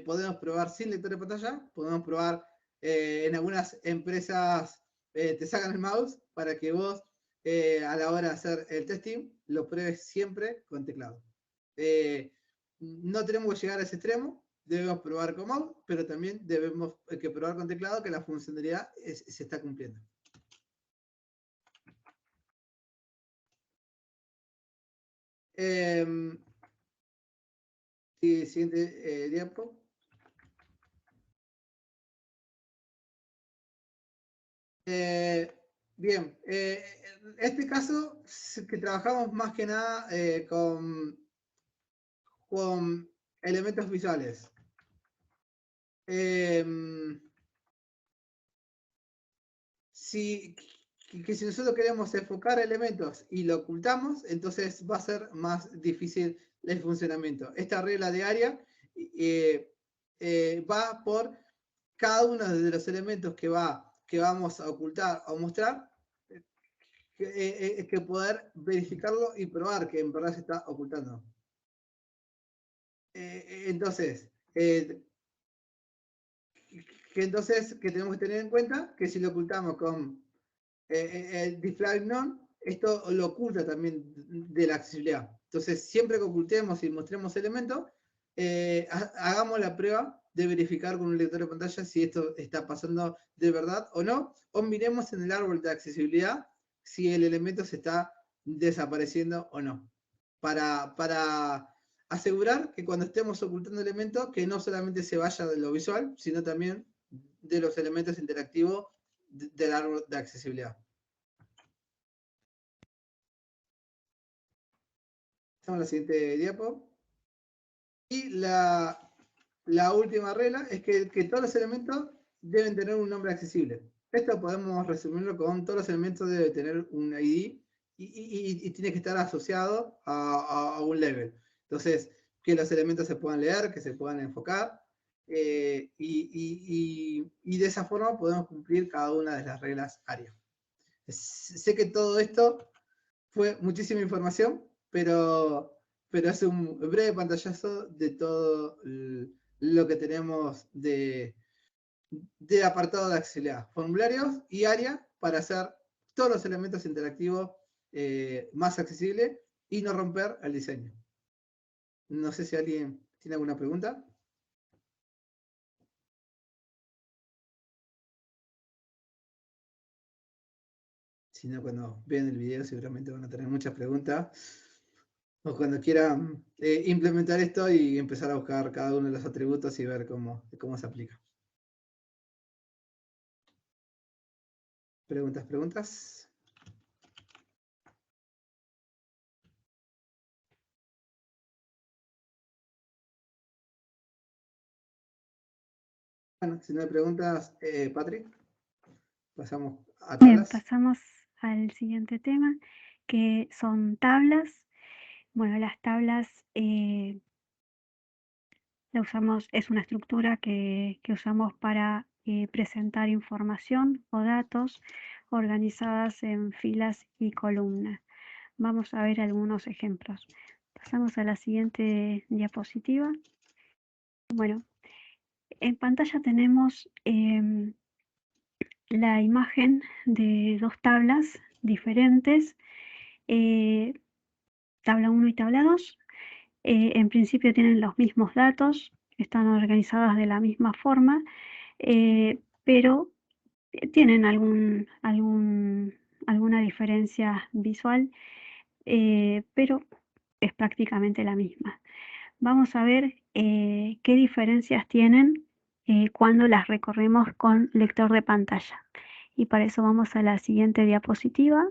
Podemos probar sin lector de pantalla. Podemos probar en algunas empresas, te sacan el mouse para que vos, a la hora de hacer el testing, lo pruebes siempre con teclado. No tenemos que llegar a ese extremo, debemos probar con mouse, pero también debemos que probar con teclado que la funcionalidad se está cumpliendo. Siguiente diapo. Bien, en este caso que trabajamos más que nada con elementos visuales. Si nosotros queremos enfocar elementos y lo ocultamos, entonces va a ser más difícil el funcionamiento. Esta regla de área va por cada uno de los elementos que vamos a ocultar o mostrar, que poder verificarlo y probar que en verdad se está ocultando. Entonces, que tenemos que tener en cuenta que si lo ocultamos con el display none, esto lo oculta también de la accesibilidad. Entonces, siempre que ocultemos y mostremos elementos, hagamos la prueba de verificar con un lector de pantalla si esto está pasando de verdad o no, o miremos en el árbol de accesibilidad si el elemento se está desapareciendo o no. Para asegurar que cuando estemos ocultando elementos, que no solamente se vaya de lo visual, sino también de los elementos interactivos del árbol de accesibilidad. Pasamos a la siguiente diapo. Y la última regla es que todos los elementos deben tener un nombre accesible. Esto podemos resumirlo con todos los elementos deben tener un ID y tiene que estar asociado a un level. Entonces, que los elementos se puedan leer, que se puedan enfocar, y de esa forma podemos cumplir cada una de las reglas área. Sé que todo esto fue muchísima información, pero es un breve pantallazo de todo lo que tenemos de apartado de accesibilidad, formularios y área para hacer todos los elementos interactivos más accesibles y no romper el diseño. No sé si alguien tiene alguna pregunta. Si no, cuando vean el video seguramente van a tener muchas preguntas. O cuando quieran implementar esto y empezar a buscar cada uno de los atributos y ver cómo se aplica. ¿Preguntas? Bueno, si no hay preguntas, Patrick, pasamos a tablas. Bien, pasamos al siguiente tema, que son tablas. Bueno, las tablas es una estructura que usamos para presentar información o datos organizadas en filas y columnas. Vamos a ver algunos ejemplos. Pasamos a la siguiente diapositiva. Bueno, en pantalla tenemos la imagen de dos tablas diferentes, tabla 1 y tabla 2. En principio tienen los mismos datos, están organizadas de la misma forma, pero tienen alguna diferencia visual, pero es prácticamente la misma. Vamos a ver qué diferencias tienen cuando las recorremos con lector de pantalla. Y para eso vamos a la siguiente diapositiva.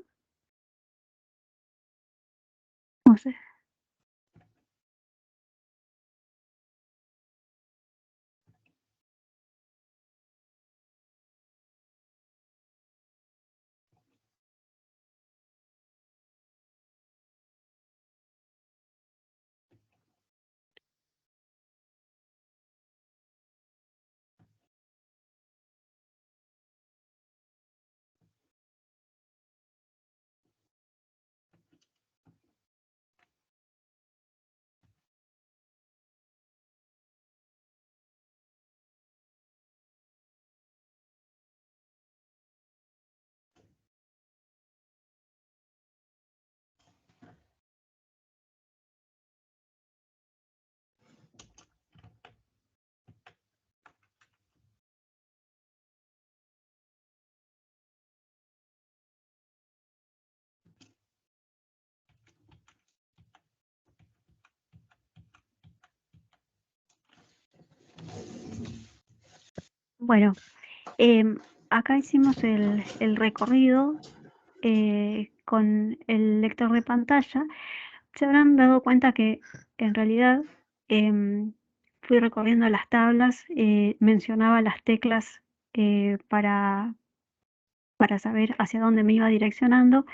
Bueno, acá hicimos el recorrido con el lector de pantalla. Se habrán dado cuenta que en realidad fui recorriendo las tablas, mencionaba las teclas para saber hacia dónde me iba direccionando,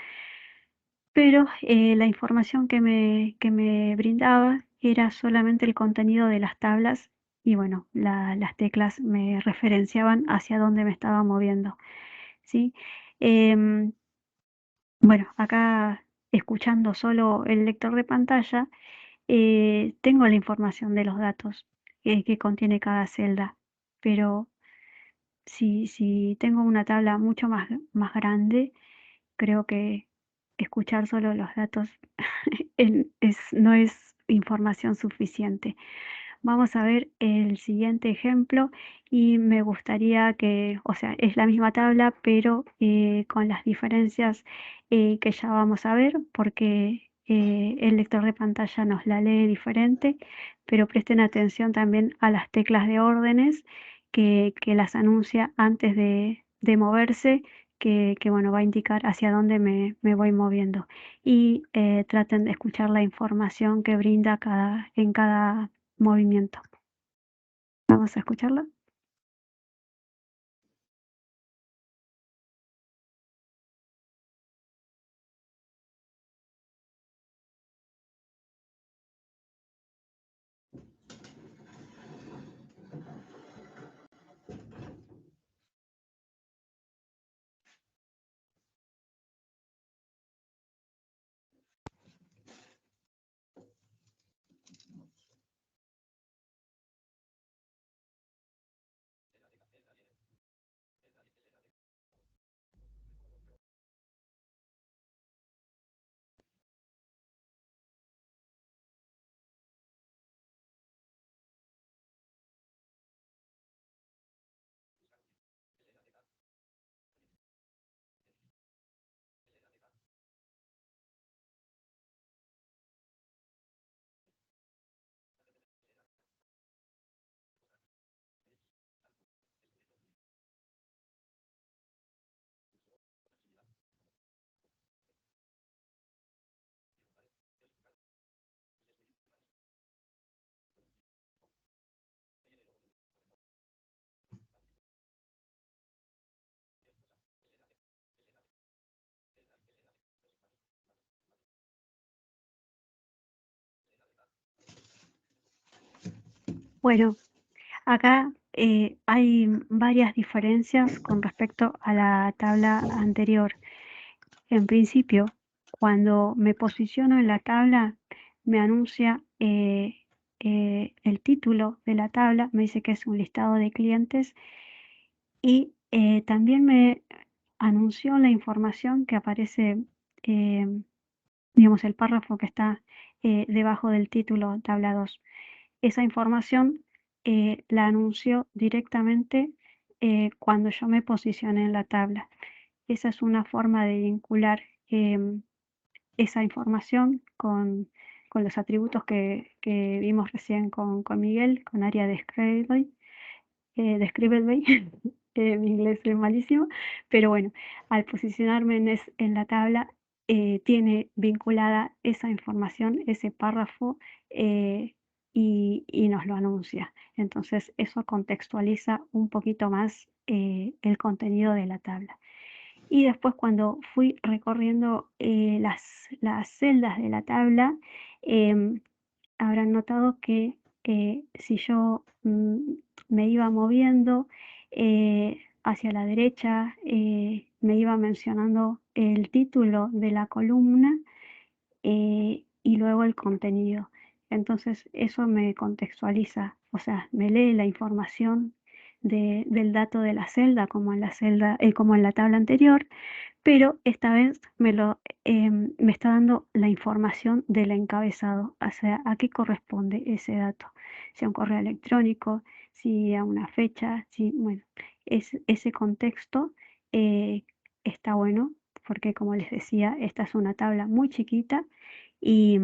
pero la información que me brindaba era solamente el contenido de las tablas y bueno, las teclas me referenciaban hacia dónde me estaba moviendo, ¿sí? Bueno, acá escuchando solo el lector de pantalla, tengo la información de los datos que contiene cada celda, pero si tengo una tabla mucho más grande, creo que escuchar solo los datos no es información suficiente. Vamos a ver el siguiente ejemplo y me gustaría que, o sea, es la misma tabla, pero con las diferencias que ya vamos a ver, porque el lector de pantalla nos la lee diferente, pero presten atención también a las teclas de órdenes que las anuncia antes de moverse, que bueno, va a indicar hacia dónde me voy moviendo. Y traten de escuchar la información que brinda en cada movimiento. Vamos a escucharla. Bueno, acá hay varias diferencias con respecto a la tabla anterior. En principio, cuando me posiciono en la tabla, me anuncia el título de la tabla, me dice que es un listado de clientes y también me anunció la información que aparece, digamos, el párrafo que está debajo del título tabla 2. Esa información la anunció directamente cuando yo me posicioné en la tabla. Esa es una forma de vincular esa información con los atributos que vimos recién con Miguel, con área describable. Mi inglés es malísimo, pero bueno, al posicionarme en la tabla, tiene vinculada esa información, ese párrafo, y nos lo anuncia. Entonces, eso contextualiza un poquito más el contenido de la tabla. Y después cuando fui recorriendo las celdas de la tabla, habrán notado que si yo me iba moviendo hacia la derecha, me iba mencionando el título de la columna y luego el contenido. Entonces eso me contextualiza, o sea, me lee la información del dato de la celda como en la tabla anterior, pero esta vez me está dando la información del encabezado, o sea, a qué corresponde ese dato, si a un correo electrónico, si a una fecha, bueno, ese contexto está bueno, porque como les decía, esta es una tabla muy chiquita y,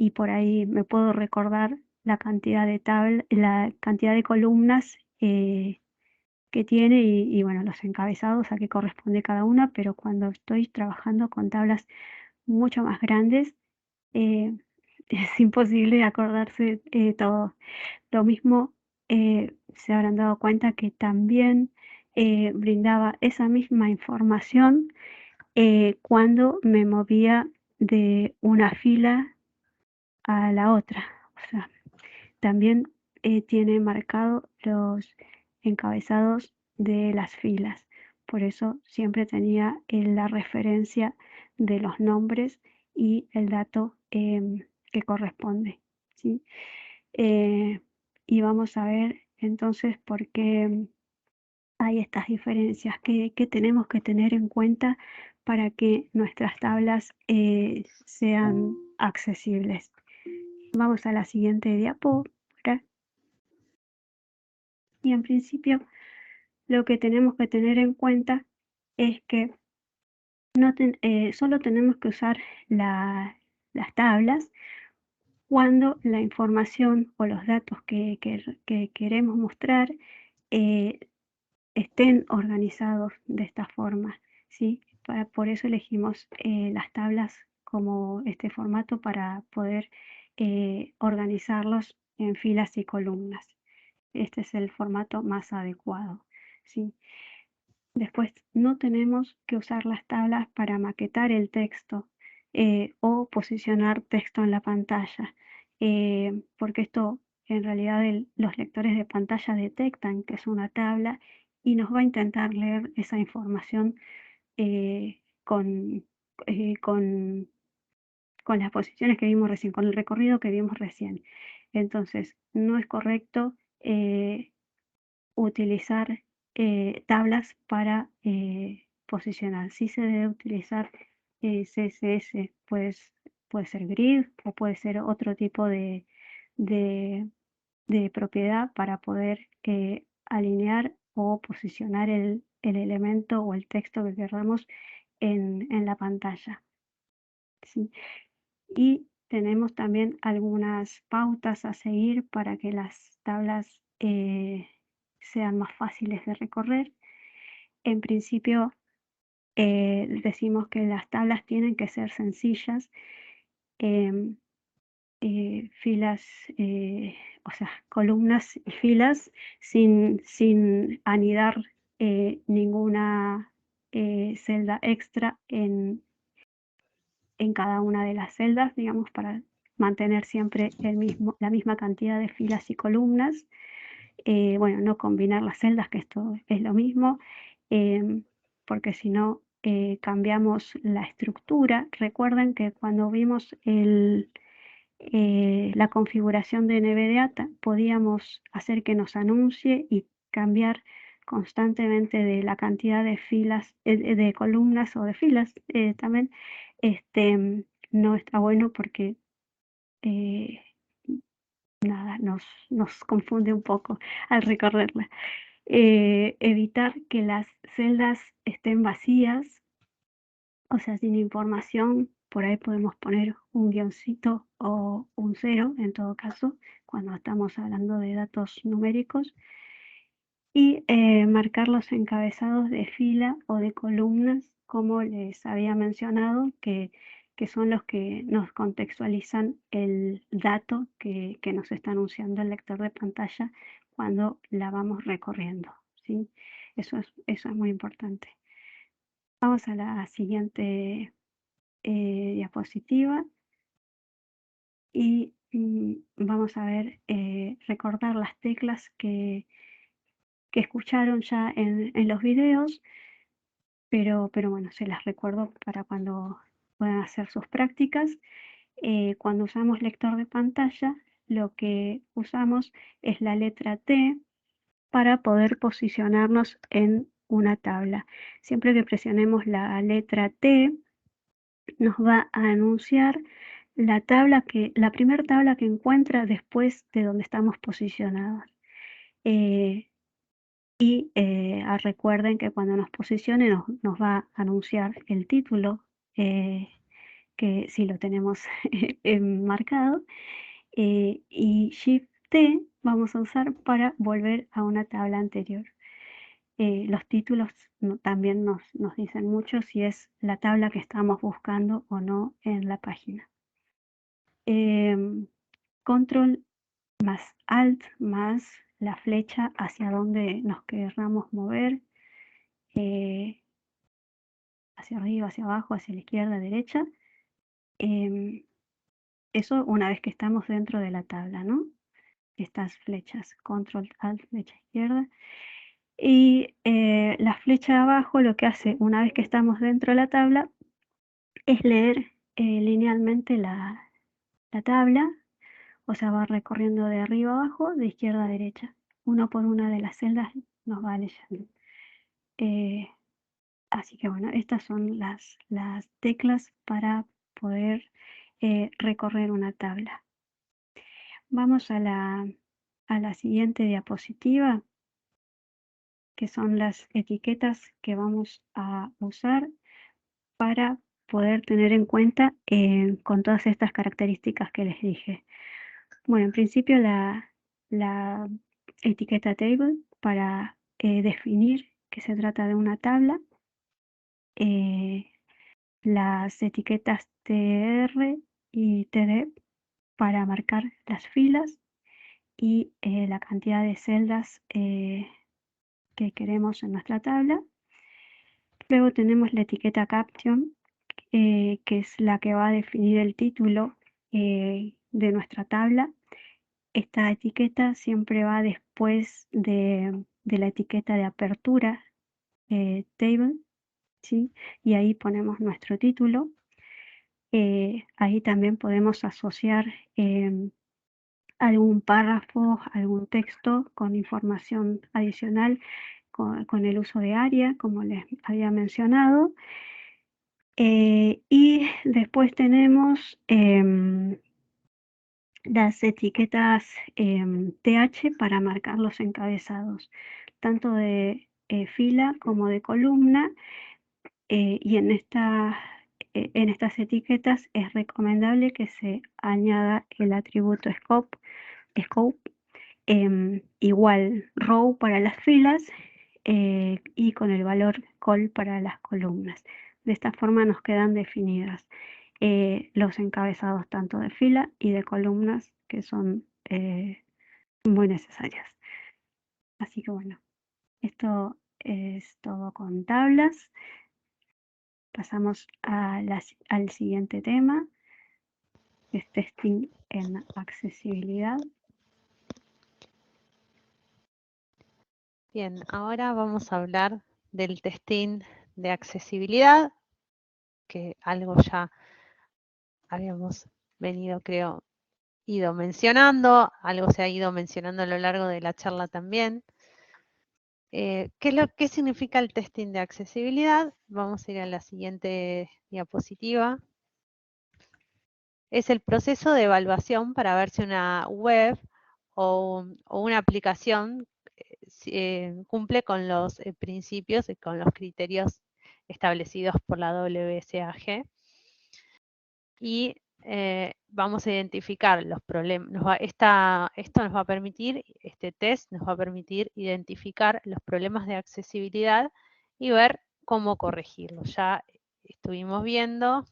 y por ahí me puedo recordar la cantidad de columnas que tiene y bueno, los encabezados a qué corresponde cada una, pero cuando estoy trabajando con tablas mucho más grandes, es imposible acordarse todo. Lo mismo se habrán dado cuenta que también brindaba esa misma información cuando me movía de una fila a la otra. O sea, también tiene marcado los encabezados de las filas. Por eso siempre tenía la referencia de los nombres y el dato que corresponde, ¿sí? Y vamos a ver entonces por qué hay estas diferencias que tenemos que tener en cuenta para que nuestras tablas sean accesibles. Vamos a la siguiente diapo. Y en principio lo que tenemos que tener en cuenta es que solo tenemos que usar las tablas cuando la información o los datos que queremos mostrar estén organizados de esta forma, ¿sí? Por eso elegimos las tablas como este formato para poder organizarlos en filas y columnas. Este es el formato más adecuado, ¿sí? Después no tenemos que usar las tablas para maquetar el texto o posicionar texto en la pantalla, porque esto en realidad los lectores de pantalla detectan que es una tabla y nos va a intentar leer esa información con las posiciones que vimos recién, con el recorrido que vimos recién. Entonces, no es correcto utilizar tablas para posicionar. Sí se debe utilizar CSS, pues, puede ser grid o puede ser otro tipo de propiedad para poder alinear o posicionar el elemento o el texto que queramos en la pantalla, ¿sí? Y tenemos también algunas pautas a seguir para que las tablas sean más fáciles de recorrer. En principio decimos que las tablas tienen que ser sencillas, filas, o sea, columnas y filas sin anidar ninguna celda extra en cada una de las celdas, digamos, para mantener siempre la misma cantidad de filas y columnas. Bueno, no combinar las celdas, que esto es lo mismo, porque si no cambiamos la estructura. Recuerden que cuando vimos la configuración de NVDA podíamos hacer que nos anuncie y cambiar constantemente de la cantidad de filas, de columnas o de filas también. No está bueno porque nada, nos confunde un poco al recorrerla. Evitar que las celdas estén vacías, o sea, sin información. Por ahí podemos poner un guioncito o un 0 en todo caso, cuando estamos hablando de datos numéricos. Y marcar los encabezados de fila o de columnas, como les había mencionado, que son los que nos contextualizan el dato que nos está anunciando el lector de pantalla cuando la vamos recorriendo, ¿sí? Eso es muy importante. Vamos a la siguiente diapositiva y vamos a ver, recordar las teclas que escucharon ya en los videos, pero bueno, se las recuerdo para cuando puedan hacer sus prácticas. Cuando usamos lector de pantalla, lo que usamos es la letra T para poder posicionarnos en una tabla. Siempre que presionemos la letra T, nos va a anunciar la primera tabla que encuentra después de donde estamos posicionados. Recuerden que cuando nos posicione nos va a anunciar el título, que si lo tenemos marcado, y Shift T vamos a usar para volver a una tabla anterior. Los títulos también nos dicen mucho si es la tabla que estamos buscando o no en la página. Control más Alt más la flecha hacia donde nos querramos mover, hacia arriba, hacia abajo, hacia la izquierda, derecha. Eso una vez que estamos dentro de la tabla, ¿no? Estas flechas, Control Alt, flecha izquierda. Y la flecha de abajo lo que hace una vez que estamos dentro de la tabla es leer linealmente la tabla, o sea, va recorriendo de arriba a abajo, de izquierda a derecha. Uno por una de las celdas nos va leyendo. Así que bueno, estas son las teclas para poder recorrer una tabla. Vamos a la siguiente diapositiva, que son las etiquetas que vamos a usar para poder tener en cuenta con todas estas características que les dije. Bueno, en principio la etiqueta table para definir que se trata de una tabla. Las etiquetas TR y TD para marcar las filas y la cantidad de celdas que queremos en nuestra tabla. Luego tenemos la etiqueta caption, que es la que va a definir el título de nuestra tabla. Esta etiqueta siempre va después de la etiqueta de apertura table, ¿sí? Y ahí ponemos nuestro título. Ahí también podemos asociar algún párrafo, algún texto con información adicional con el uso de ARIA, como les había mencionado. Y después tenemos las etiquetas TH para marcar los encabezados, tanto de fila como de columna. Y en estas etiquetas es recomendable que se añada el atributo scope igual row para las filas y con el valor col para las columnas. De esta forma nos quedan definidas los encabezados tanto de fila y de columnas, que son muy necesarias. Así que bueno, esto es todo con tablas. Pasamos al siguiente tema. es testing en accesibilidad. Bien, ahora vamos a hablar del testing de accesibilidad, que algo ya habíamos ido mencionando, algo se ha ido mencionando a lo largo de la charla también. ¿Qué significa el testing de accesibilidad? Vamos a ir a la siguiente diapositiva. Es el proceso de evaluación para ver si una web o una aplicación cumple con los principios y con los criterios establecidos por la WCAG. Y vamos a identificar los problemas. Esto nos va a permitir, este test nos va a permitir identificar los problemas de accesibilidad y ver cómo corregirlos. Ya estuvimos viendo,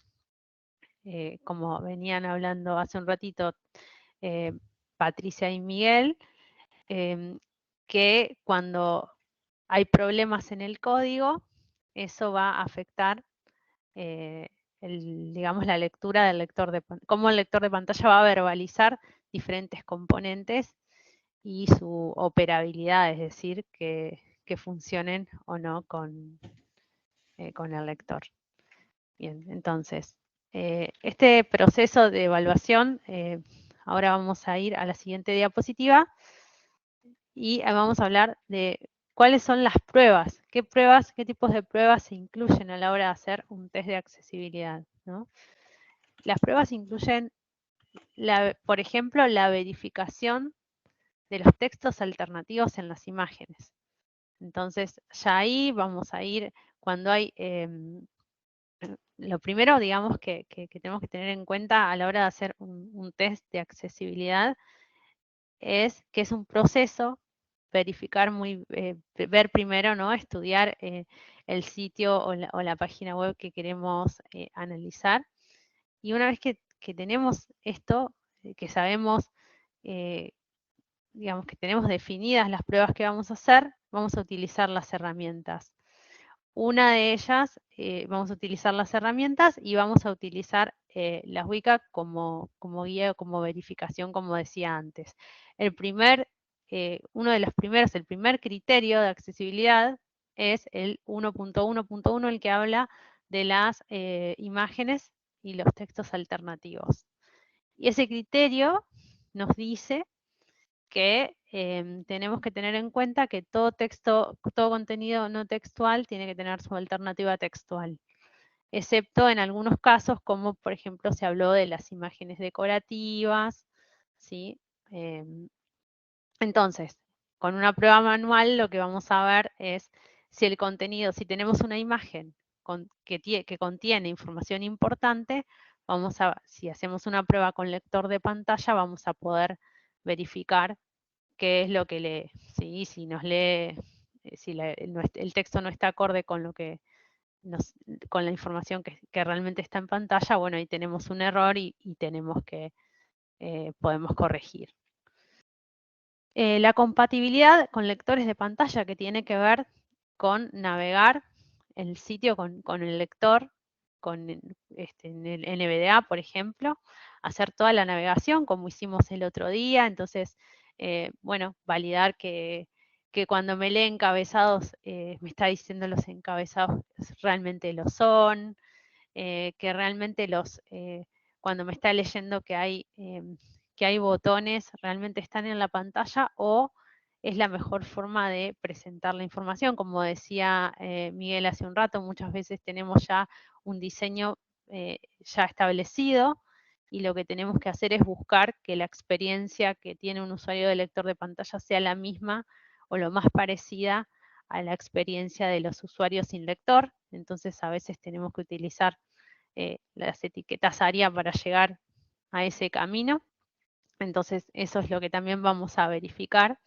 como venían hablando hace un ratito Patricia y Miguel, que cuando hay problemas en el código, eso va a afectar digamos, la lectura del lector de pantalla, cómo el lector de pantalla va a verbalizar diferentes componentes y su operabilidad, es decir, que funcionen o no con el lector. Bien, entonces, este proceso de evaluación, ahora vamos a ir a la siguiente diapositiva y vamos a hablar de cuáles son las pruebas, qué tipos de pruebas se incluyen a la hora de hacer un test de accesibilidad, ¿no? Las pruebas incluyen, por ejemplo, la verificación de los textos alternativos en las imágenes. Entonces, ya ahí vamos a ir, cuando hay, lo primero, digamos, que tenemos que tener en cuenta a la hora de hacer un test de accesibilidad es que es un proceso, verificar ver primero, ¿no? Estudiar el sitio o la página web que queremos analizar. Y una vez que tenemos esto, que sabemos, digamos que tenemos definidas las pruebas que vamos a hacer, vamos a utilizar las herramientas. Una de ellas, vamos a utilizar las herramientas y vamos a utilizar las WCAG como guía, como verificación, como decía antes. Uno de los primeros, el primer criterio de accesibilidad es el 1.1.1, el que habla de las imágenes y los textos alternativos. Y ese criterio nos dice que tenemos que tener en cuenta que todo contenido no textual tiene que tener su alternativa textual, excepto en algunos casos, como por ejemplo se habló de las imágenes decorativas, ¿sí? Entonces, con una prueba manual lo que vamos a ver es si el contenido, si tenemos una imagen que contiene información importante, si hacemos una prueba con lector de pantalla, vamos a poder verificar qué es lo que lee, ¿sí? Si nos lee, si el texto no está acorde con lo que con la información que realmente está en pantalla, bueno, ahí tenemos un error y tenemos que, podemos corregir. La compatibilidad con lectores de pantalla, que tiene que ver con navegar el sitio con el lector, en el NVDA, por ejemplo, hacer toda la navegación como hicimos el otro día. Entonces, bueno, validar que cuando me lee encabezados, me está diciendo los encabezados realmente lo son, que realmente cuando me está leyendo que hay botones, realmente están en la pantalla, o es la mejor forma de presentar la información. Como decía Miguel hace un rato, muchas veces tenemos ya un diseño ya establecido, y lo que tenemos que hacer es buscar que la experiencia que tiene un usuario de lector de pantalla sea la misma o lo más parecida a la experiencia de los usuarios sin lector. Entonces a veces tenemos que utilizar las etiquetas ARIA para llegar a ese camino. Entonces eso es lo que también vamos a verificar.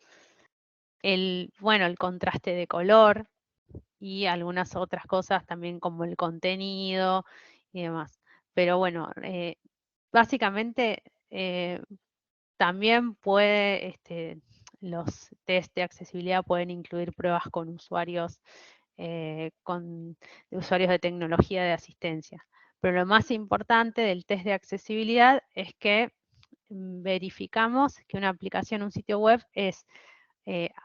El contraste de color y algunas otras cosas también, como el contenido y demás. Pero bueno, básicamente también los test de accesibilidad pueden incluir pruebas con usuarios, de usuarios de tecnología de asistencia. Pero lo más importante del test de accesibilidad es que verificamos que una aplicación, un sitio web es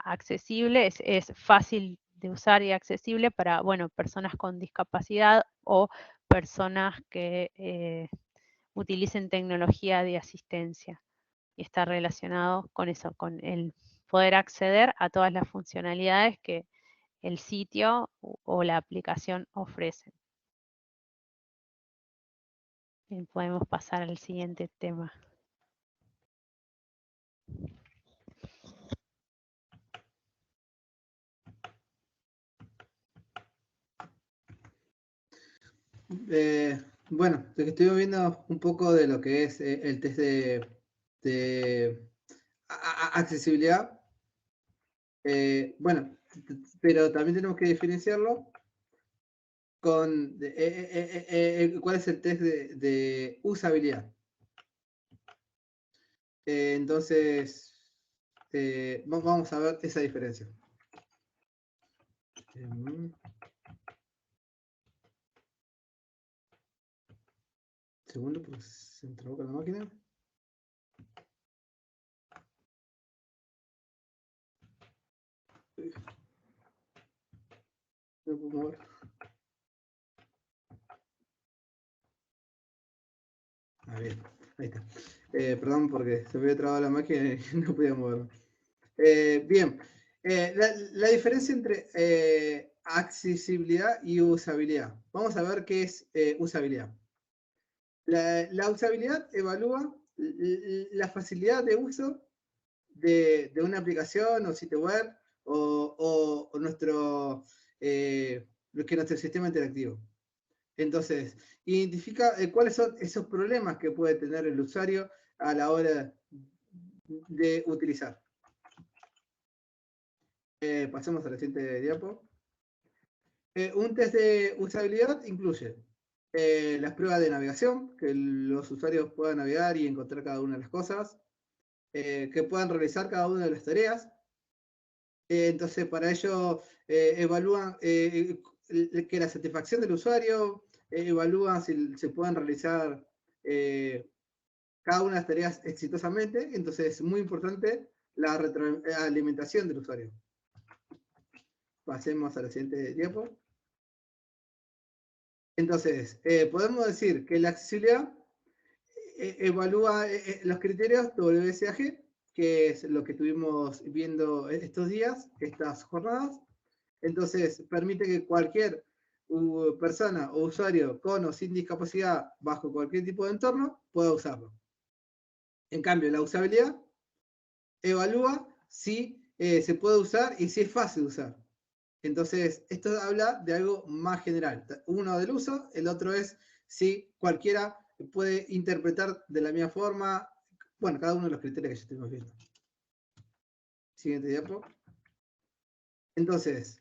accesible, es fácil de usar y accesible para, bueno, personas con discapacidad o personas que utilicen tecnología de asistencia. Y está relacionado con eso, con el poder acceder a todas las funcionalidades que el sitio o la aplicación ofrecen. Bien, podemos pasar al siguiente tema. Bueno, estuvimos viendo un poco de lo que es el test de accesibilidad. Bueno, pero también tenemos que diferenciarlo con cuál es el test de usabilidad. Entonces, vamos a ver esa diferencia. Segundo, porque se entró con la máquina. No puedo mover. Bien, ahí está. Perdón porque se me había trabado la máquina y no podía moverme. Bien, la diferencia entre accesibilidad y usabilidad. Vamos a ver qué es usabilidad. La usabilidad evalúa la facilidad de uso de una aplicación o sitio web o nuestro sistema interactivo. Entonces, identifica cuáles son esos problemas que puede tener el usuario a la hora de utilizar. Pasemos a la siguiente diapo. Un test de usabilidad incluye las pruebas de navegación, que los usuarios puedan navegar y encontrar cada una de las cosas, que puedan realizar cada una de las tareas. Entonces, para ello, evalúan que la satisfacción del usuario, evalúan si se pueden realizar cada una de las tareas exitosamente. Entonces, es muy importante la retroalimentación del usuario. Pasemos a la siguiente diapo. Entonces, podemos decir que la accesibilidad evalúa los criterios WSAG, que es lo que estuvimos viendo estos días, estas jornadas. Entonces, permite que cualquier persona o usuario con o sin discapacidad bajo cualquier tipo de entorno pueda usarlo. En cambio, la usabilidad evalúa si se puede usar y si es fácil de usar. Entonces, esto habla de algo más general. Uno del uso, el otro es si cualquiera puede interpretar de la misma forma, bueno, cada uno de los criterios que ya estuvimos viendo. Siguiente diapo. Entonces,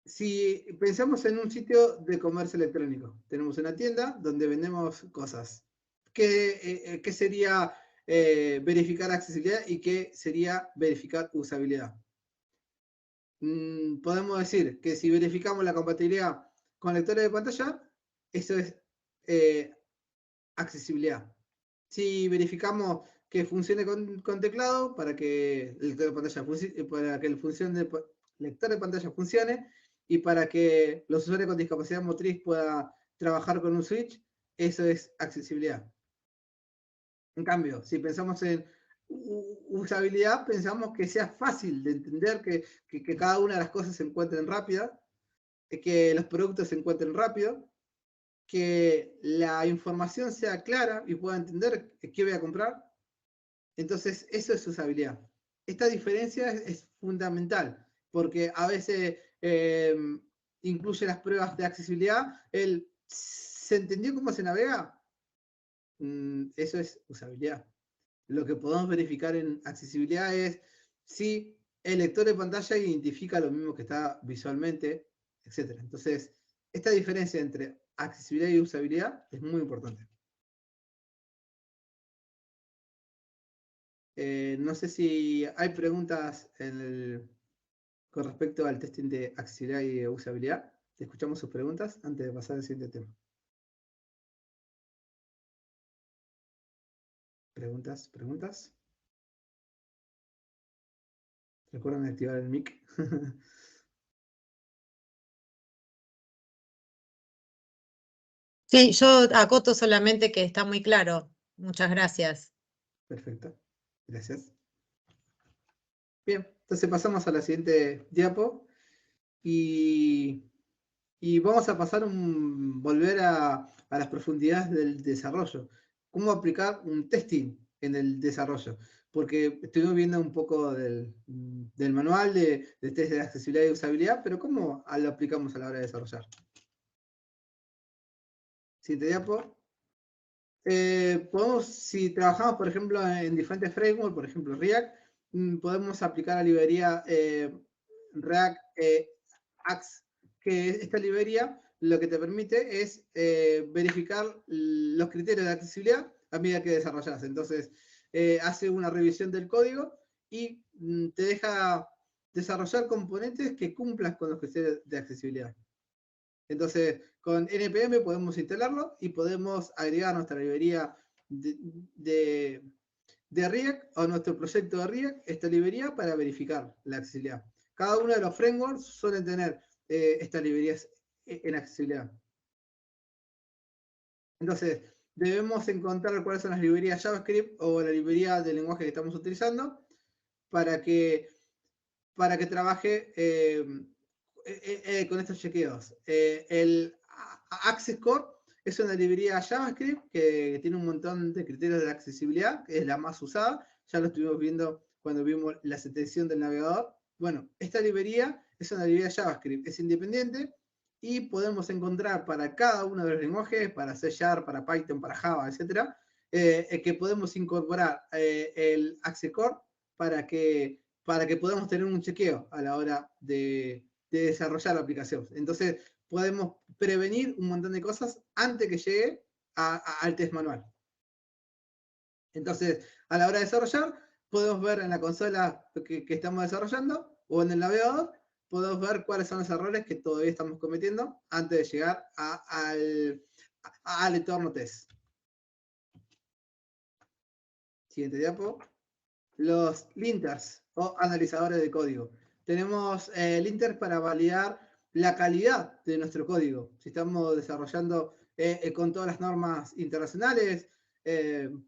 si pensamos en un sitio de comercio electrónico, tenemos una tienda donde vendemos cosas. ¿Qué sería verificar accesibilidad y qué sería verificar usabilidad? Podemos decir que si verificamos la compatibilidad con lectores de pantalla, eso es accesibilidad. Si verificamos que funcione con teclado, para que el lector de pantalla para que el lector de pantalla funcione y para que los usuarios con discapacidad motriz puedan trabajar con un switch, eso es accesibilidad. En cambio, si pensamos en usabilidad, pensamos que sea fácil de entender, que cada una de las cosas se encuentren rápidas, que los productos se encuentren rápido, que la información sea clara y pueda entender qué voy a comprar. Entonces, eso es usabilidad. Esta diferencia es fundamental, porque a veces incluye las pruebas de accesibilidad. ¿Se entendió cómo se navega? Eso es usabilidad. Lo que podemos verificar en accesibilidad es si el lector de pantalla identifica lo mismo que está visualmente, etc. Entonces, esta diferencia entre accesibilidad y usabilidad es muy importante. No sé si hay preguntas con respecto al testing de accesibilidad y de usabilidad. escuchamos sus preguntas antes de pasar al siguiente tema. ¿Preguntas? Recuerden activar el mic. Sí, yo acoto solamente que está muy claro. Muchas gracias. Perfecto, gracias. Bien, entonces pasamos a la siguiente diapo y vamos a volver a las profundidades del desarrollo. ¿Cómo aplicar un testing en el desarrollo? Porque estuvimos viendo un poco del manual de test de accesibilidad y usabilidad, pero ¿cómo lo aplicamos a la hora de desarrollar? Siguiente diapo. Si trabajamos, por ejemplo, en diferentes frameworks, por ejemplo, React, podemos aplicar la librería React Axe, que esta librería lo que te permite es verificar los criterios de accesibilidad a medida que desarrollas. Entonces, hace una revisión del código y te deja desarrollar componentes que cumplan con los criterios de accesibilidad. Entonces, con npm podemos instalarlo y podemos agregar nuestra librería de React o nuestro proyecto de React, esta librería para verificar la accesibilidad. Cada uno de los frameworks suelen tener estas librerías en accesibilidad. Entonces, debemos encontrar cuáles son las librerías JavaScript o la librería del lenguaje que estamos utilizando para que trabaje con estos chequeos. El Access Core es una librería JavaScript que tiene un montón de criterios de accesibilidad, que es la más usada. Ya lo estuvimos viendo cuando vimos la selección del navegador. Bueno, esta librería es una librería JavaScript, es independiente y podemos encontrar para cada uno de los lenguajes, para C#, para Python, para Java, etc., que podemos incorporar el Access Core para que podamos tener un chequeo a la hora de desarrollar la aplicación. Entonces, podemos prevenir un montón de cosas antes que llegue al test manual. Entonces, a la hora de desarrollar, podemos ver en la consola que estamos desarrollando o en el navegador, podemos ver cuáles son los errores que todavía estamos cometiendo antes de llegar al entorno test. Siguiente diapo. Los linters o analizadores de código. Tenemos linters para validar la calidad de nuestro código. Si estamos desarrollando con todas las normas internacionales,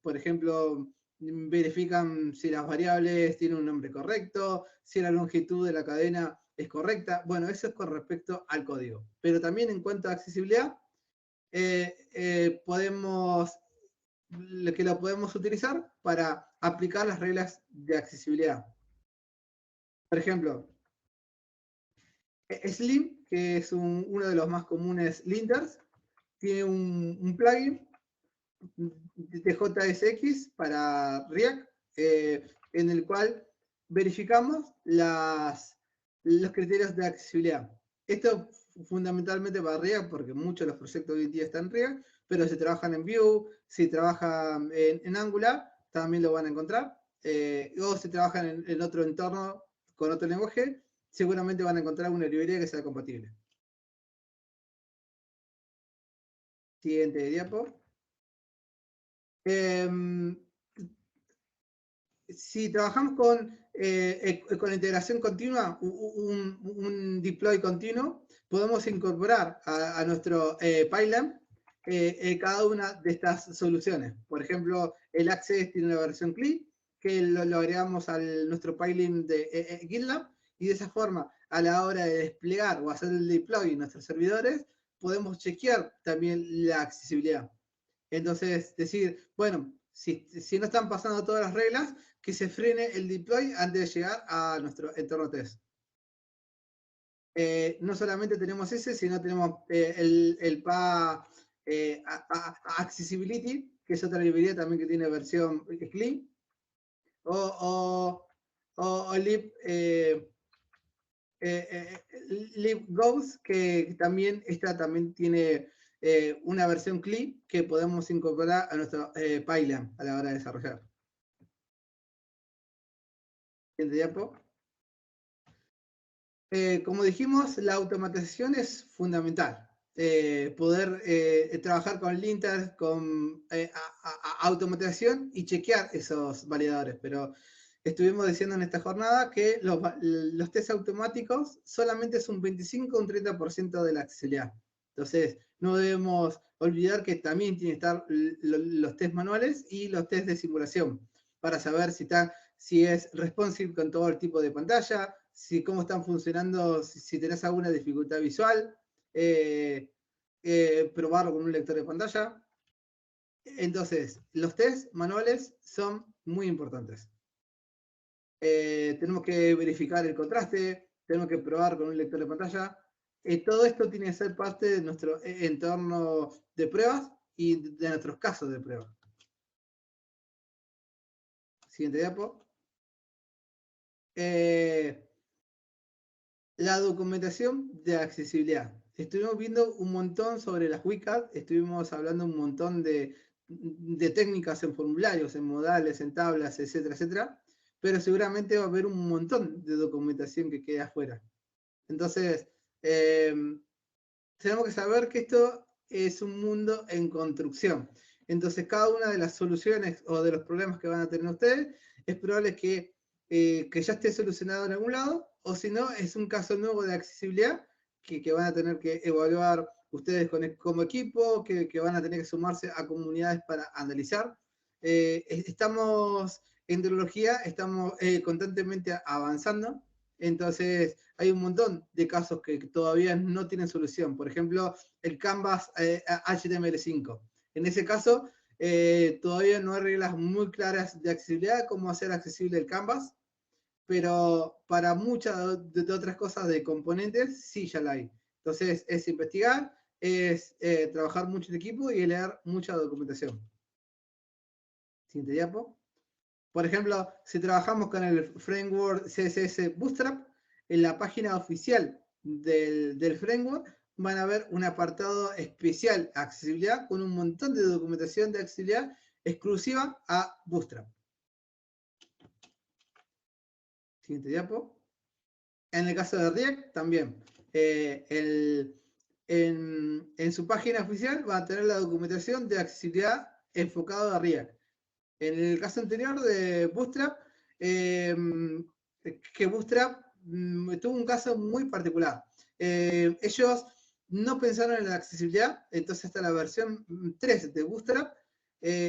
por ejemplo, verifican si las variables tienen un nombre correcto, si la longitud de la cadena es correcta. Bueno, eso es con respecto al código. Pero también en cuanto a accesibilidad, lo podemos utilizar para aplicar las reglas de accesibilidad. Por ejemplo, Slim, que es uno de los más comunes linters, tiene un plugin de JSX para React, en el cual verificamos los criterios de accesibilidad. Esto fundamentalmente para React, porque muchos de los proyectos hoy en día están en React, pero si trabajan en Vue, si trabajan en Angular, también lo van a encontrar. O si trabajan en otro entorno con otro lenguaje, seguramente van a encontrar una librería que sea compatible. Siguiente diapo. Si trabajamos con integración continua, un deploy continuo, podemos incorporar a nuestro pipeline cada una de estas soluciones. Por ejemplo, el Access tiene una versión CLI, que lo agregamos a nuestro pipeline de GitLab, y de esa forma, a la hora de desplegar o hacer el deploy en nuestros servidores, podemos chequear también la accesibilidad. Entonces, decir, bueno, si no están pasando todas las reglas, que se frene el deploy antes de llegar a nuestro entorno test. No solamente tenemos ese, sino tenemos el PA Accessibility, que es otra librería también que tiene versión CLI, o libgoes, que también tiene una versión CLI que podemos incorporar a nuestro pipeline a la hora de desarrollar. Siguiente diapo. Como dijimos, la automatización es fundamental. Poder trabajar con linters, con automatización y chequear esos validadores. Pero estuvimos diciendo en esta jornada que los test automáticos solamente es un 25 o un 30% de la accesibilidad. Entonces, no debemos olvidar que también tienen que estar los test manuales y los test de simulación para saber si es responsive con todo el tipo de pantalla, cómo están funcionando, si tenés alguna dificultad visual, probarlo con un lector de pantalla. Entonces, los test manuales son muy importantes. Tenemos que verificar el contraste, tenemos que probar con un lector de pantalla. Todo esto tiene que ser parte de nuestro entorno de pruebas y de nuestros casos de prueba. Siguiente diapo. La documentación de accesibilidad. Estuvimos viendo un montón sobre las WCAG, estuvimos hablando un montón de técnicas en formularios, en modales, en tablas, etcétera, etcétera, pero seguramente va a haber un montón de documentación que quede afuera. Entonces, tenemos que saber que esto es un mundo en construcción. Entonces, cada una de las soluciones o de los problemas que van a tener ustedes, es probable que ya esté solucionado en algún lado, o si no, es un caso nuevo de accesibilidad que van a tener que evaluar ustedes como equipo, que van a tener que sumarse a comunidades para analizar. Estamos en tecnología, estamos constantemente avanzando, entonces hay un montón de casos que todavía no tienen solución. Por ejemplo, el Canvas HTML5. En ese caso, todavía no hay reglas muy claras de accesibilidad, cómo hacer accesible el Canvas, pero para muchas de otras cosas de componentes, sí ya la hay. Entonces, es investigar, es trabajar mucho en equipo y leer mucha documentación. Siguiente diapo. Por ejemplo, si trabajamos con el framework CSS Bootstrap, en la página oficial del framework van a ver un apartado especial accesibilidad con un montón de documentación de accesibilidad exclusiva a Bootstrap. Siguiente diapo. En el caso de React también. En su página oficial va a tener la documentación de accesibilidad enfocada a React. En el caso anterior de Bootstrap, que Bootstrap tuvo un caso muy particular. Ellos no pensaron en la accesibilidad, entonces hasta la versión 3 de Bootstrap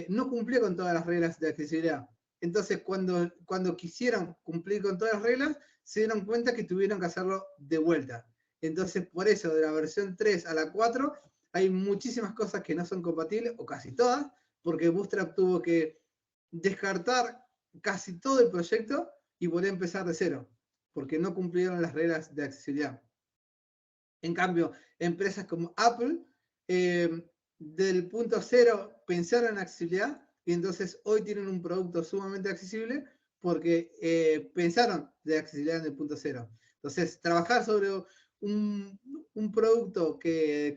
no cumplió con todas las reglas de accesibilidad. Entonces, cuando quisieron cumplir con todas las reglas, se dieron cuenta que tuvieron que hacerlo de vuelta. Entonces, por eso, de la versión 3 a la 4, hay muchísimas cosas que no son compatibles, o casi todas, porque Bootstrap tuvo que descartar casi todo el proyecto y volver a empezar de cero, porque no cumplieron las reglas de accesibilidad. En cambio, empresas como Apple, del punto cero pensaron en accesibilidad y entonces hoy tienen un producto sumamente accesible porque pensaron de accesibilidad en el punto cero. Entonces, trabajar sobre un producto que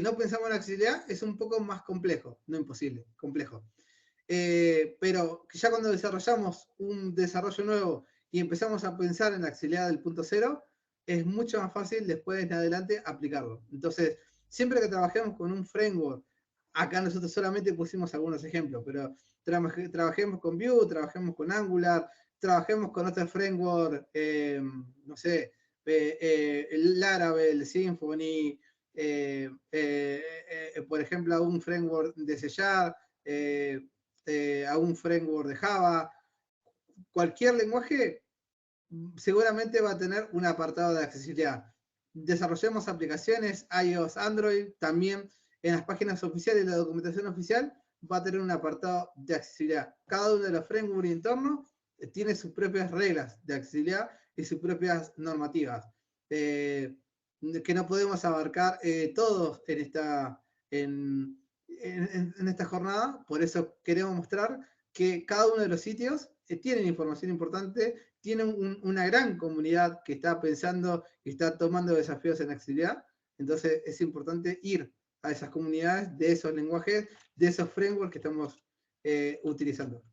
no pensamos en accesibilidad es un poco más complejo, no imposible, complejo. Pero ya cuando desarrollamos un desarrollo nuevo y empezamos a pensar en la accesibilidad del punto cero, es mucho más fácil después en adelante aplicarlo. Entonces, siempre que trabajemos con un framework, acá nosotros solamente pusimos algunos ejemplos, pero trabajemos con Vue, trabajemos con Angular, trabajemos con otro framework, no sé, el Laravel, Symfony, por ejemplo, a un framework de sellar, a un framework de Java, cualquier lenguaje seguramente va a tener un apartado de accesibilidad. Desarrollemos aplicaciones iOS, Android, también en las páginas oficiales de la documentación oficial va a tener un apartado de accesibilidad. Cada uno de los frameworks y entornos tiene sus propias reglas de accesibilidad y sus propias normativas, que no podemos abarcar todos en esta jornada. Por eso queremos mostrar que cada uno de los sitios tienen información importante, tienen una gran comunidad que está pensando y está tomando desafíos en accesibilidad. Entonces es importante ir a esas comunidades de esos lenguajes, de esos frameworks que estamos utilizando.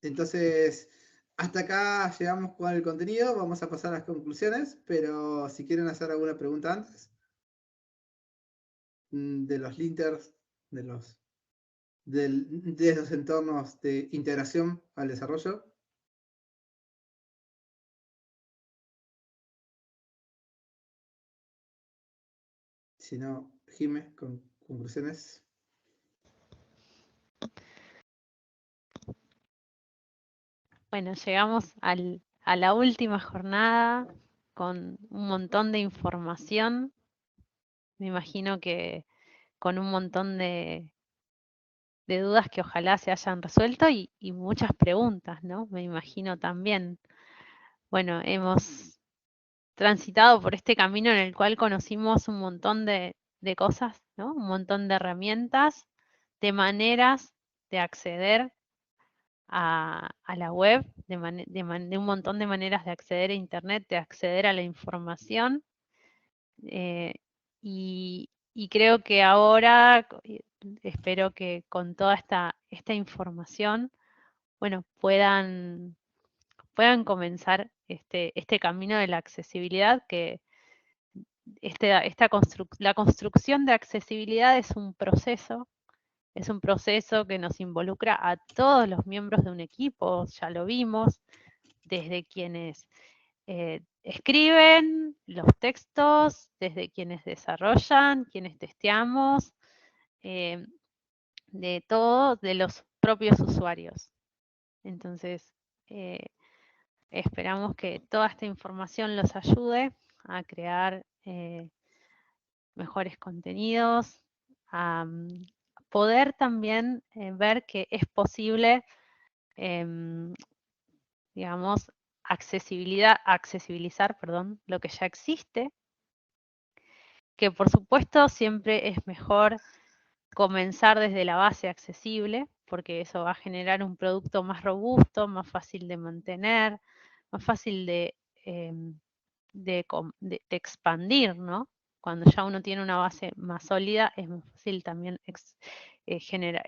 Entonces, hasta acá llegamos con el contenido, vamos a pasar a las conclusiones, pero si quieren hacer alguna pregunta antes de los linters, de los entornos de integración al desarrollo. Si no, Jime, con conclusiones. Bueno, llegamos a la última jornada con un montón de información. Me imagino que con un montón de dudas que ojalá se hayan resuelto y muchas preguntas, ¿no? Me imagino también. Bueno, hemos transitado por este camino en el cual conocimos un montón de cosas, ¿no? Un montón de herramientas, de maneras de acceder a la web, de un montón de maneras de acceder a Internet, de acceder a la información. Y creo que ahora, espero que con toda esta información, bueno, puedan comenzar este camino de la accesibilidad, que la construcción de accesibilidad es un proceso que nos involucra a todos los miembros de un equipo, ya lo vimos, desde quienes escriben los textos, desde quienes desarrollan, quienes testeamos, de todos, de los propios usuarios. Entonces, esperamos que toda esta información los ayude a crear mejores contenidos, a poder también ver que es posible, digamos, accesibilizar, lo que ya existe, que por supuesto siempre es mejor comenzar desde la base accesible, porque eso va a generar un producto más robusto, más fácil de mantener, más fácil de expandir, ¿no? Cuando ya uno tiene una base más sólida, es más fácil también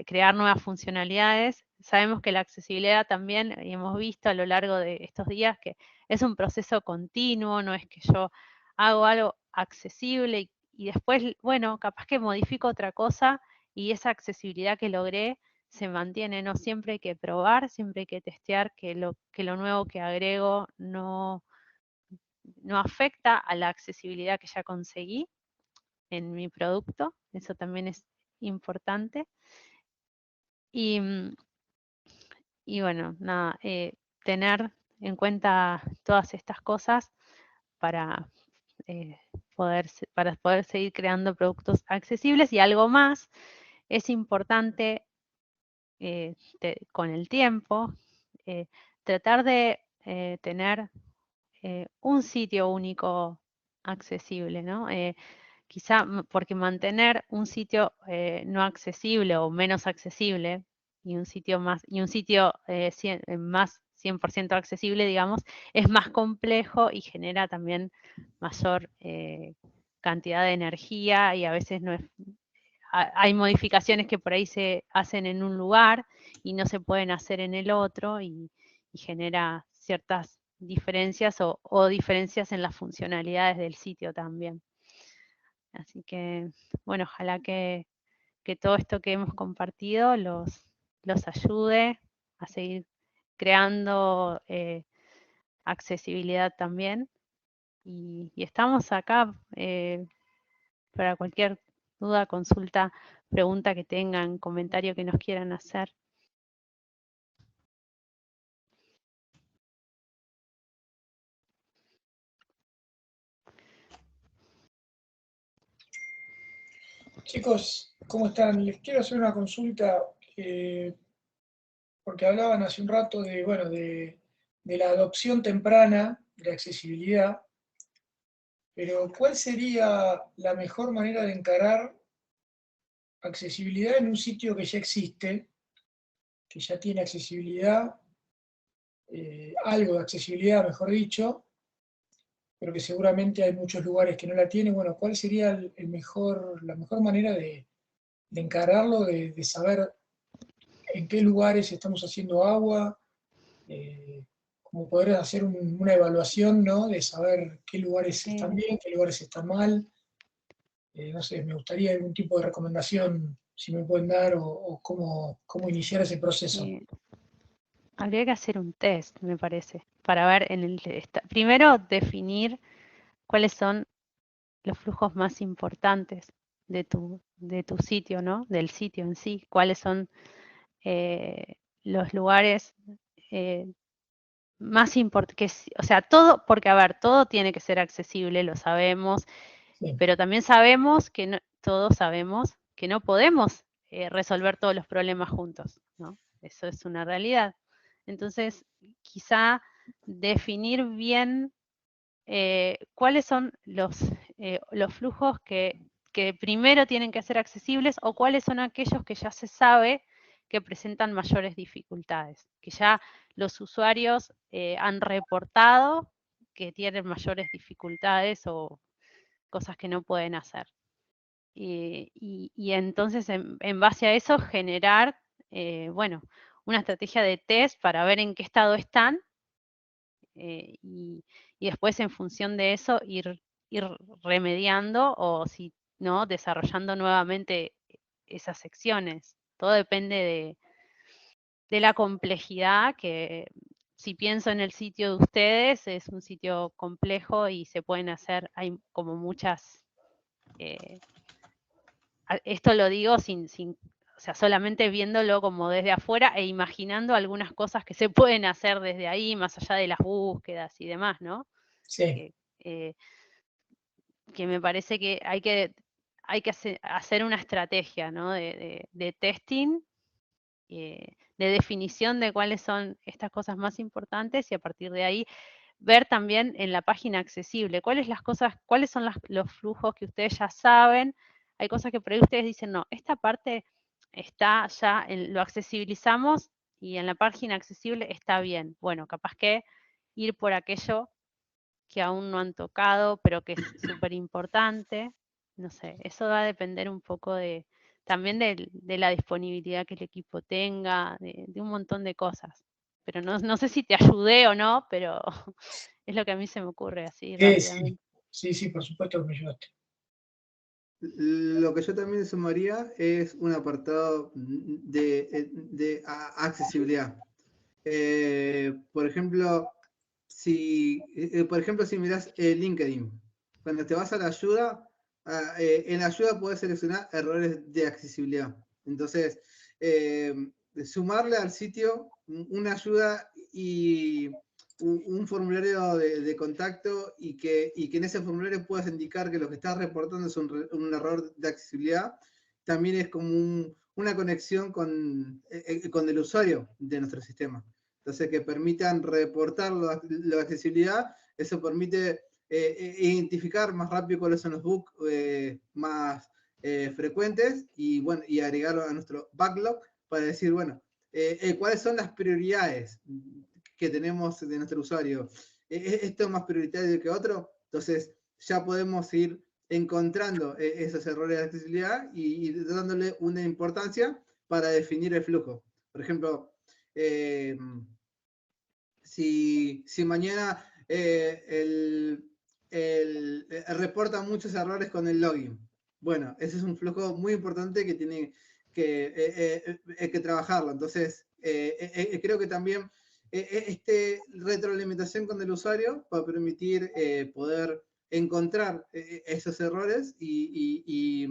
crear nuevas funcionalidades. Sabemos que la accesibilidad también, y hemos visto a lo largo de estos días, que es un proceso continuo, no es que yo hago algo accesible y después, bueno, capaz que modifico otra cosa y esa accesibilidad que logré se mantiene, ¿no? Siempre hay que probar, siempre hay que testear que lo nuevo que agrego no afecta a la accesibilidad que ya conseguí en mi producto. Eso también es importante. Y bueno, nada, tener en cuenta todas estas cosas para poder seguir creando productos accesibles. Y algo más, es importante con el tiempo tratar de tener un sitio único accesible, ¿no? Quizá porque mantener un sitio no accesible o menos accesible y un sitio más 100% accesible, digamos, es más complejo y genera también mayor cantidad de energía, y a veces no es, hay modificaciones que por ahí se hacen en un lugar y no se pueden hacer en el otro, y genera ciertas diferencias o diferencias en las funcionalidades del sitio también. Así que, bueno, ojalá que todo esto que hemos compartido los ayude a seguir creando accesibilidad también. Y estamos acá para cualquier duda, consulta, pregunta que tengan, comentario que nos quieran hacer. Chicos, ¿cómo están? Les quiero hacer una consulta, porque hablaban hace un rato de, bueno, de la adopción temprana de la accesibilidad, pero ¿cuál sería la mejor manera de encarar accesibilidad en un sitio que ya existe, que ya tiene accesibilidad, algo de accesibilidad, mejor dicho, pero que seguramente hay muchos lugares que no la tienen? Bueno, ¿cuál sería la mejor manera de encararlo, de saber en qué lugares estamos haciendo agua, como poder hacer una evaluación, ¿no? De saber qué lugares están bien, qué lugares están mal. No sé, me gustaría algún tipo de recomendación, si me pueden dar, o cómo iniciar ese proceso. Habría que hacer un test, me parece, para ver primero definir cuáles son los flujos más importantes de tu sitio, ¿no? Del sitio en sí, cuáles son los lugares más importantes, o sea, todo, porque a ver, todo tiene que ser accesible, lo sabemos, Sí. pero también sabemos que todos sabemos que no podemos resolver todos los problemas juntos, ¿no? Eso es una realidad. Entonces, quizá definir bien cuáles son los flujos que primero tienen que ser accesibles o cuáles son aquellos que ya se sabe que presentan mayores dificultades, que ya los usuarios han reportado que tienen mayores dificultades o cosas que no pueden hacer. Y entonces, en base a eso, generar, bueno, una estrategia de test para ver en qué estado están y después, en función de eso, ir remediando o, si no, desarrollando nuevamente esas secciones. Todo depende de la complejidad, que si pienso en el sitio de ustedes, es un sitio complejo y se pueden hacer, hay como muchas... esto lo digo o sea, solamente viéndolo como desde afuera e imaginando algunas cosas que se pueden hacer desde ahí, más allá de las búsquedas y demás, ¿no? Sí. Que me parece que hay que hacer una estrategia, ¿no? de testing, de definición de cuáles son estas cosas más importantes, y a partir de ahí ver también en la página accesible cuáles son los flujos que ustedes ya saben. Hay cosas que por ahí ustedes dicen, no, esta parte está ya, lo accesibilizamos y en la página accesible está bien. Bueno, capaz que ir por aquello que aún no han tocado, pero que es súper importante. No sé, eso va a depender un poco también de la disponibilidad que el equipo tenga, de un montón de cosas. Pero no sé si te ayudé o no, pero es lo que a mí se me ocurre así rápidamente. Sí, por supuesto que me ayudaste. Lo que yo también sumaría es un apartado de accesibilidad. Por ejemplo, si miras LinkedIn, cuando te vas a la ayuda, en la ayuda puedes seleccionar errores de accesibilidad. Entonces, sumarle al sitio una ayuda y un formulario de contacto, y que en ese formulario puedas indicar que lo que estás reportando es un error de accesibilidad, también es como una conexión con el usuario de nuestro sistema. Entonces, que permitan reportar la accesibilidad, eso permite identificar más rápido cuáles son los bugs más frecuentes, y bueno, y agregarlo a nuestro backlog para decir, bueno, cuáles son las prioridades que tenemos de nuestro usuario. ¿Esto es más prioritario que otro? Entonces, ya podemos ir encontrando esos errores de accesibilidad y dándole una importancia para definir el flujo. Por ejemplo, si mañana reporta muchos errores con el login, bueno, ese es un flujo muy importante que tiene que trabajarlo. Entonces, creo que también retroalimentación con el usuario va a permitir poder encontrar esos errores y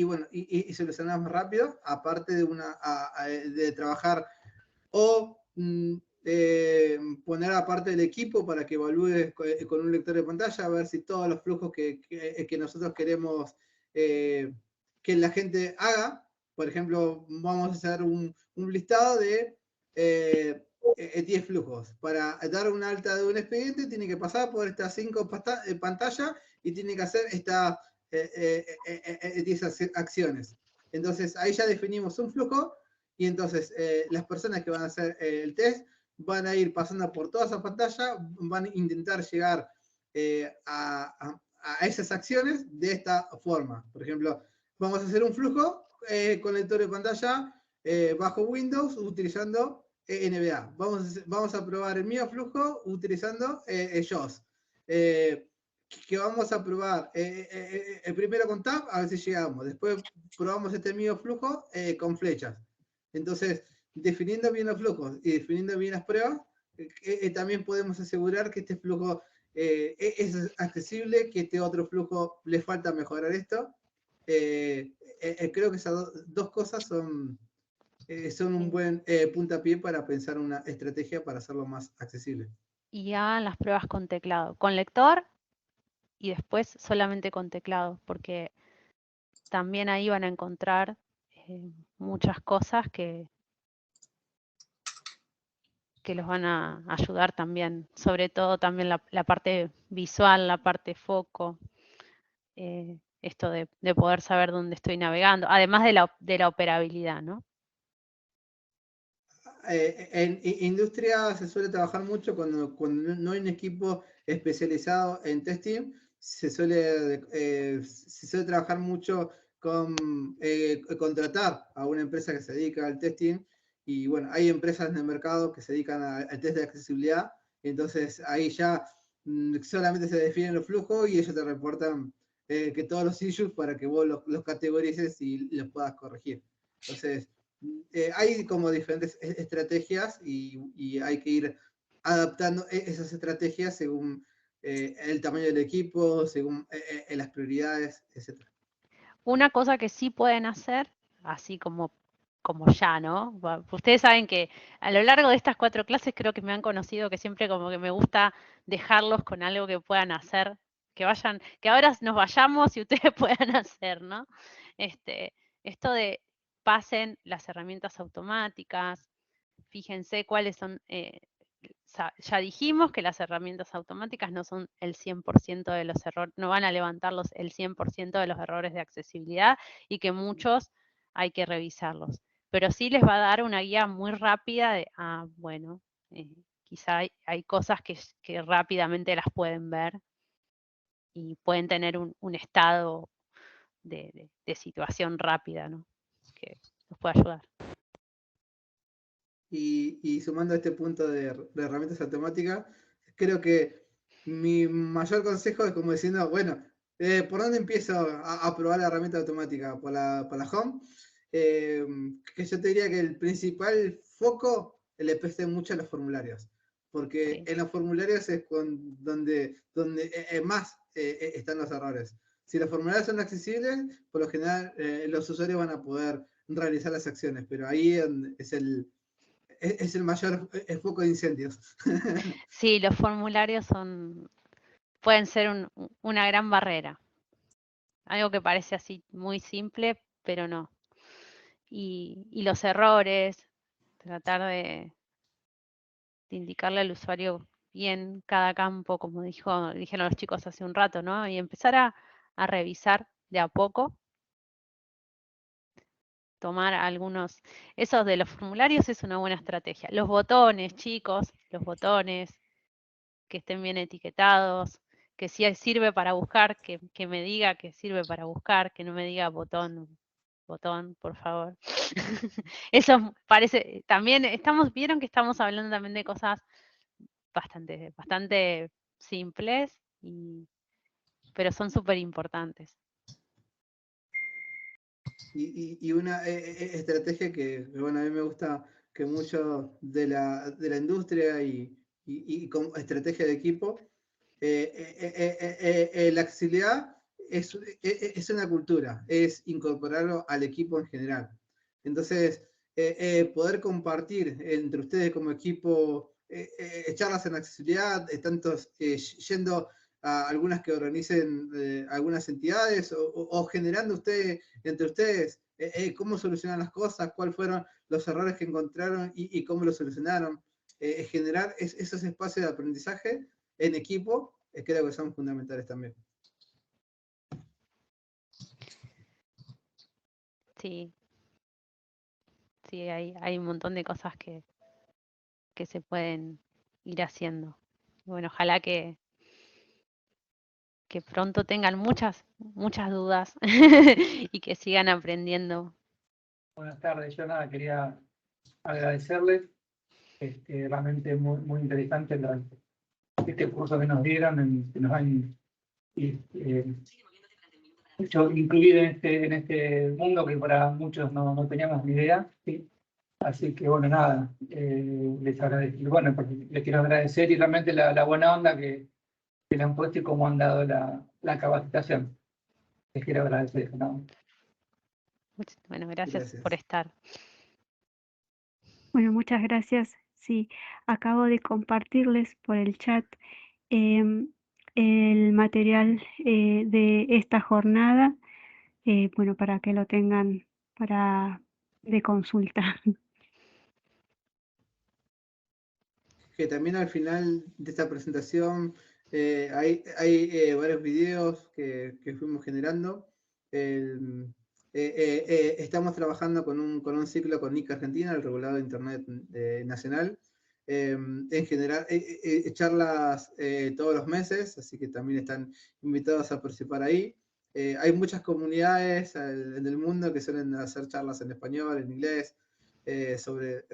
bueno, y solucionarlos más rápido, aparte de trabajar o poner aparte del equipo para que evalúe con un lector de pantalla, a ver si todos los flujos que nosotros queremos que la gente haga. Por ejemplo, vamos a hacer un listado de 10 flujos. Para dar una alta de un expediente, tiene que pasar por estas 5 pantallas y tiene que hacer estas 10 acciones. Entonces, ahí ya definimos un flujo, y entonces las personas que van a hacer el test van a ir pasando por toda esa pantalla, van a intentar llegar a esas acciones de esta forma. Por ejemplo, vamos a hacer un flujo con lector de pantalla bajo Windows, utilizando NBA. Vamos a probar el mío flujo utilizando JOS. Que vamos a probar primero con tab, a ver si llegamos. Después probamos este mío flujo con flechas. Entonces, definiendo bien los flujos y definiendo bien las pruebas, también podemos asegurar que este flujo es accesible, que este otro flujo le falta mejorar esto. Creo que esas dos cosas son un buen puntapié para pensar una estrategia para hacerlo más accesible. Y hagan las pruebas con teclado, con lector y después solamente con teclado, porque también ahí van a encontrar muchas cosas que los van a ayudar también, sobre todo también la parte visual, la parte foco, esto de poder saber dónde estoy navegando, además de la operabilidad, ¿no? En industria se suele trabajar mucho cuando no hay un equipo especializado en testing, se suele trabajar mucho con contratar a una empresa que se dedica al testing, y bueno, hay empresas en el mercado que se dedican al test de accesibilidad, entonces ahí ya solamente se definen los flujos y ellos te reportan que todos los issues para que vos los categorices y los puedas corregir. Entonces, hay como diferentes estrategias y hay que ir adaptando esas estrategias según el tamaño del equipo, según las prioridades, etc. Una cosa que sí pueden hacer, así como ya, ¿no? Ustedes saben que a lo largo de estas 4 clases creo que me han conocido que siempre como que me gusta dejarlos con algo que puedan hacer, que ahora nos vayamos y ustedes puedan hacer, ¿no? Esto de pasen las herramientas automáticas, fíjense cuáles son, ya dijimos que las herramientas automáticas no son el 100% de los errores, no van a levantarlos el 100% de los errores de accesibilidad y que muchos hay que revisarlos. Pero sí les va a dar una guía muy rápida de, bueno, quizá hay cosas que rápidamente las pueden ver y pueden tener un estado de situación rápida, ¿no? Que los puede ayudar. Y sumando a este punto de herramientas automáticas, creo que mi mayor consejo es como diciendo, bueno, ¿por dónde empiezo a probar la herramienta automática? ¿Por la home? Que yo te diría que el principal foco le preste mucho a los formularios, porque Sí. en los formularios es donde más están los errores. Si los formularios son accesibles, por lo general los usuarios van a poder realizar las acciones, pero ahí es el mayor foco de incendios. Sí, los formularios pueden ser una gran barrera. Algo que parece así muy simple, pero no. Y los errores, tratar de indicarle al usuario bien cada campo, como dijeron los chicos hace un rato, ¿no? Y empezar a revisar de a poco. Tomar algunos, esos de los formularios es una buena estrategia. Los botones, chicos, los botones, que estén bien etiquetados, que si sirve para buscar, que me diga que sirve para buscar, que no me diga botón, por favor. Eso parece, también vieron que estamos hablando también de cosas bastante simples, pero son súper importantes. Y una estrategia que, bueno, a mí me gusta que mucho de la industria y como estrategia de equipo, la accesibilidad es una cultura, es incorporarlo al equipo en general. Entonces, poder compartir entre ustedes como equipo charlas en accesibilidad, tantos yendo a algunas que organicen algunas entidades o generando entre ustedes cómo solucionan las cosas, cuáles fueron los errores que encontraron y cómo los solucionaron. Generar esos espacios de aprendizaje en equipo, creo que son fundamentales también. Sí, hay un montón de cosas que se pueden ir haciendo. Bueno, ojalá que pronto tengan muchas dudas y que sigan aprendiendo. Buenas tardes, yo nada, quería agradecerles realmente muy, muy interesante este curso que nos dieron, que nos han hecho incluir en este mundo que para muchos no teníamos ni idea, ¿sí? Así que bueno, nada, les agradezco, bueno, les quiero agradecer y realmente la buena onda que le han puesto y cómo han dado la capacitación. Les quiero agradecer, ¿no? Bueno, gracias Gracias. por estar. Bueno, muchas gracias. Sí, acabo de compartirles por el chat el material de esta jornada, bueno, para que lo tengan de consulta. Que también al final de esta presentación hay varios videos que fuimos generando. Estamos trabajando con un ciclo con NIC Argentina, el regulador de Internet nacional. En general, charlas todos los meses, así que también están invitados a participar ahí. Hay muchas comunidades en el mundo que suelen hacer charlas en español, en inglés, sobre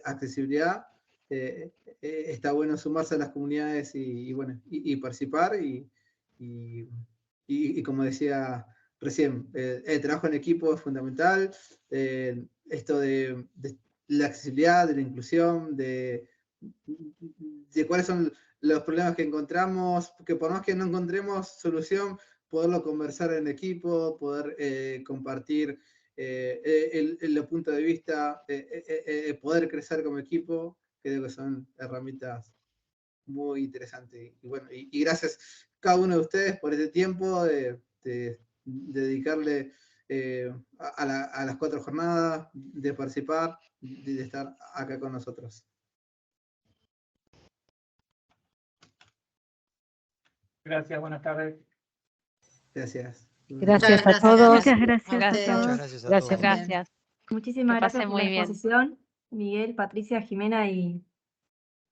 accesibilidad. Está bueno sumarse a las comunidades y participar y como decía recién, el trabajo en equipo es fundamental. Esto de la accesibilidad, de la inclusión, de cuáles son los problemas que encontramos, que por más que no encontremos solución, poderlo conversar en equipo, poder compartir los puntos de vista, poder crecer como equipo, creo que son herramientas muy interesantes. Y bueno, y gracias a cada uno de ustedes por este tiempo de dedicarle a las 4 jornadas, de participar, de estar acá con nosotros. Gracias, buenas tardes. Gracias. Gracias a gracias. todos. Muchas gracias a Gracias. todos. Muchas gracias a Gracias. todos. Gracias. Muchísimas Que gracias pase por la muy bien. exposición, Miguel, Patricia, Jimena y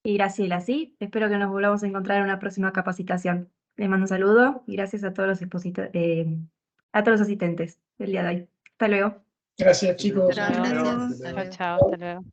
Graciela. ¿Sí? Espero que nos volvamos a encontrar en una próxima capacitación. Les mando un saludo y gracias a todos los a todos los asistentes del día de hoy. Hasta luego. Gracias, chicos. Hasta luego. Gracias. Chao, chao. Hasta luego.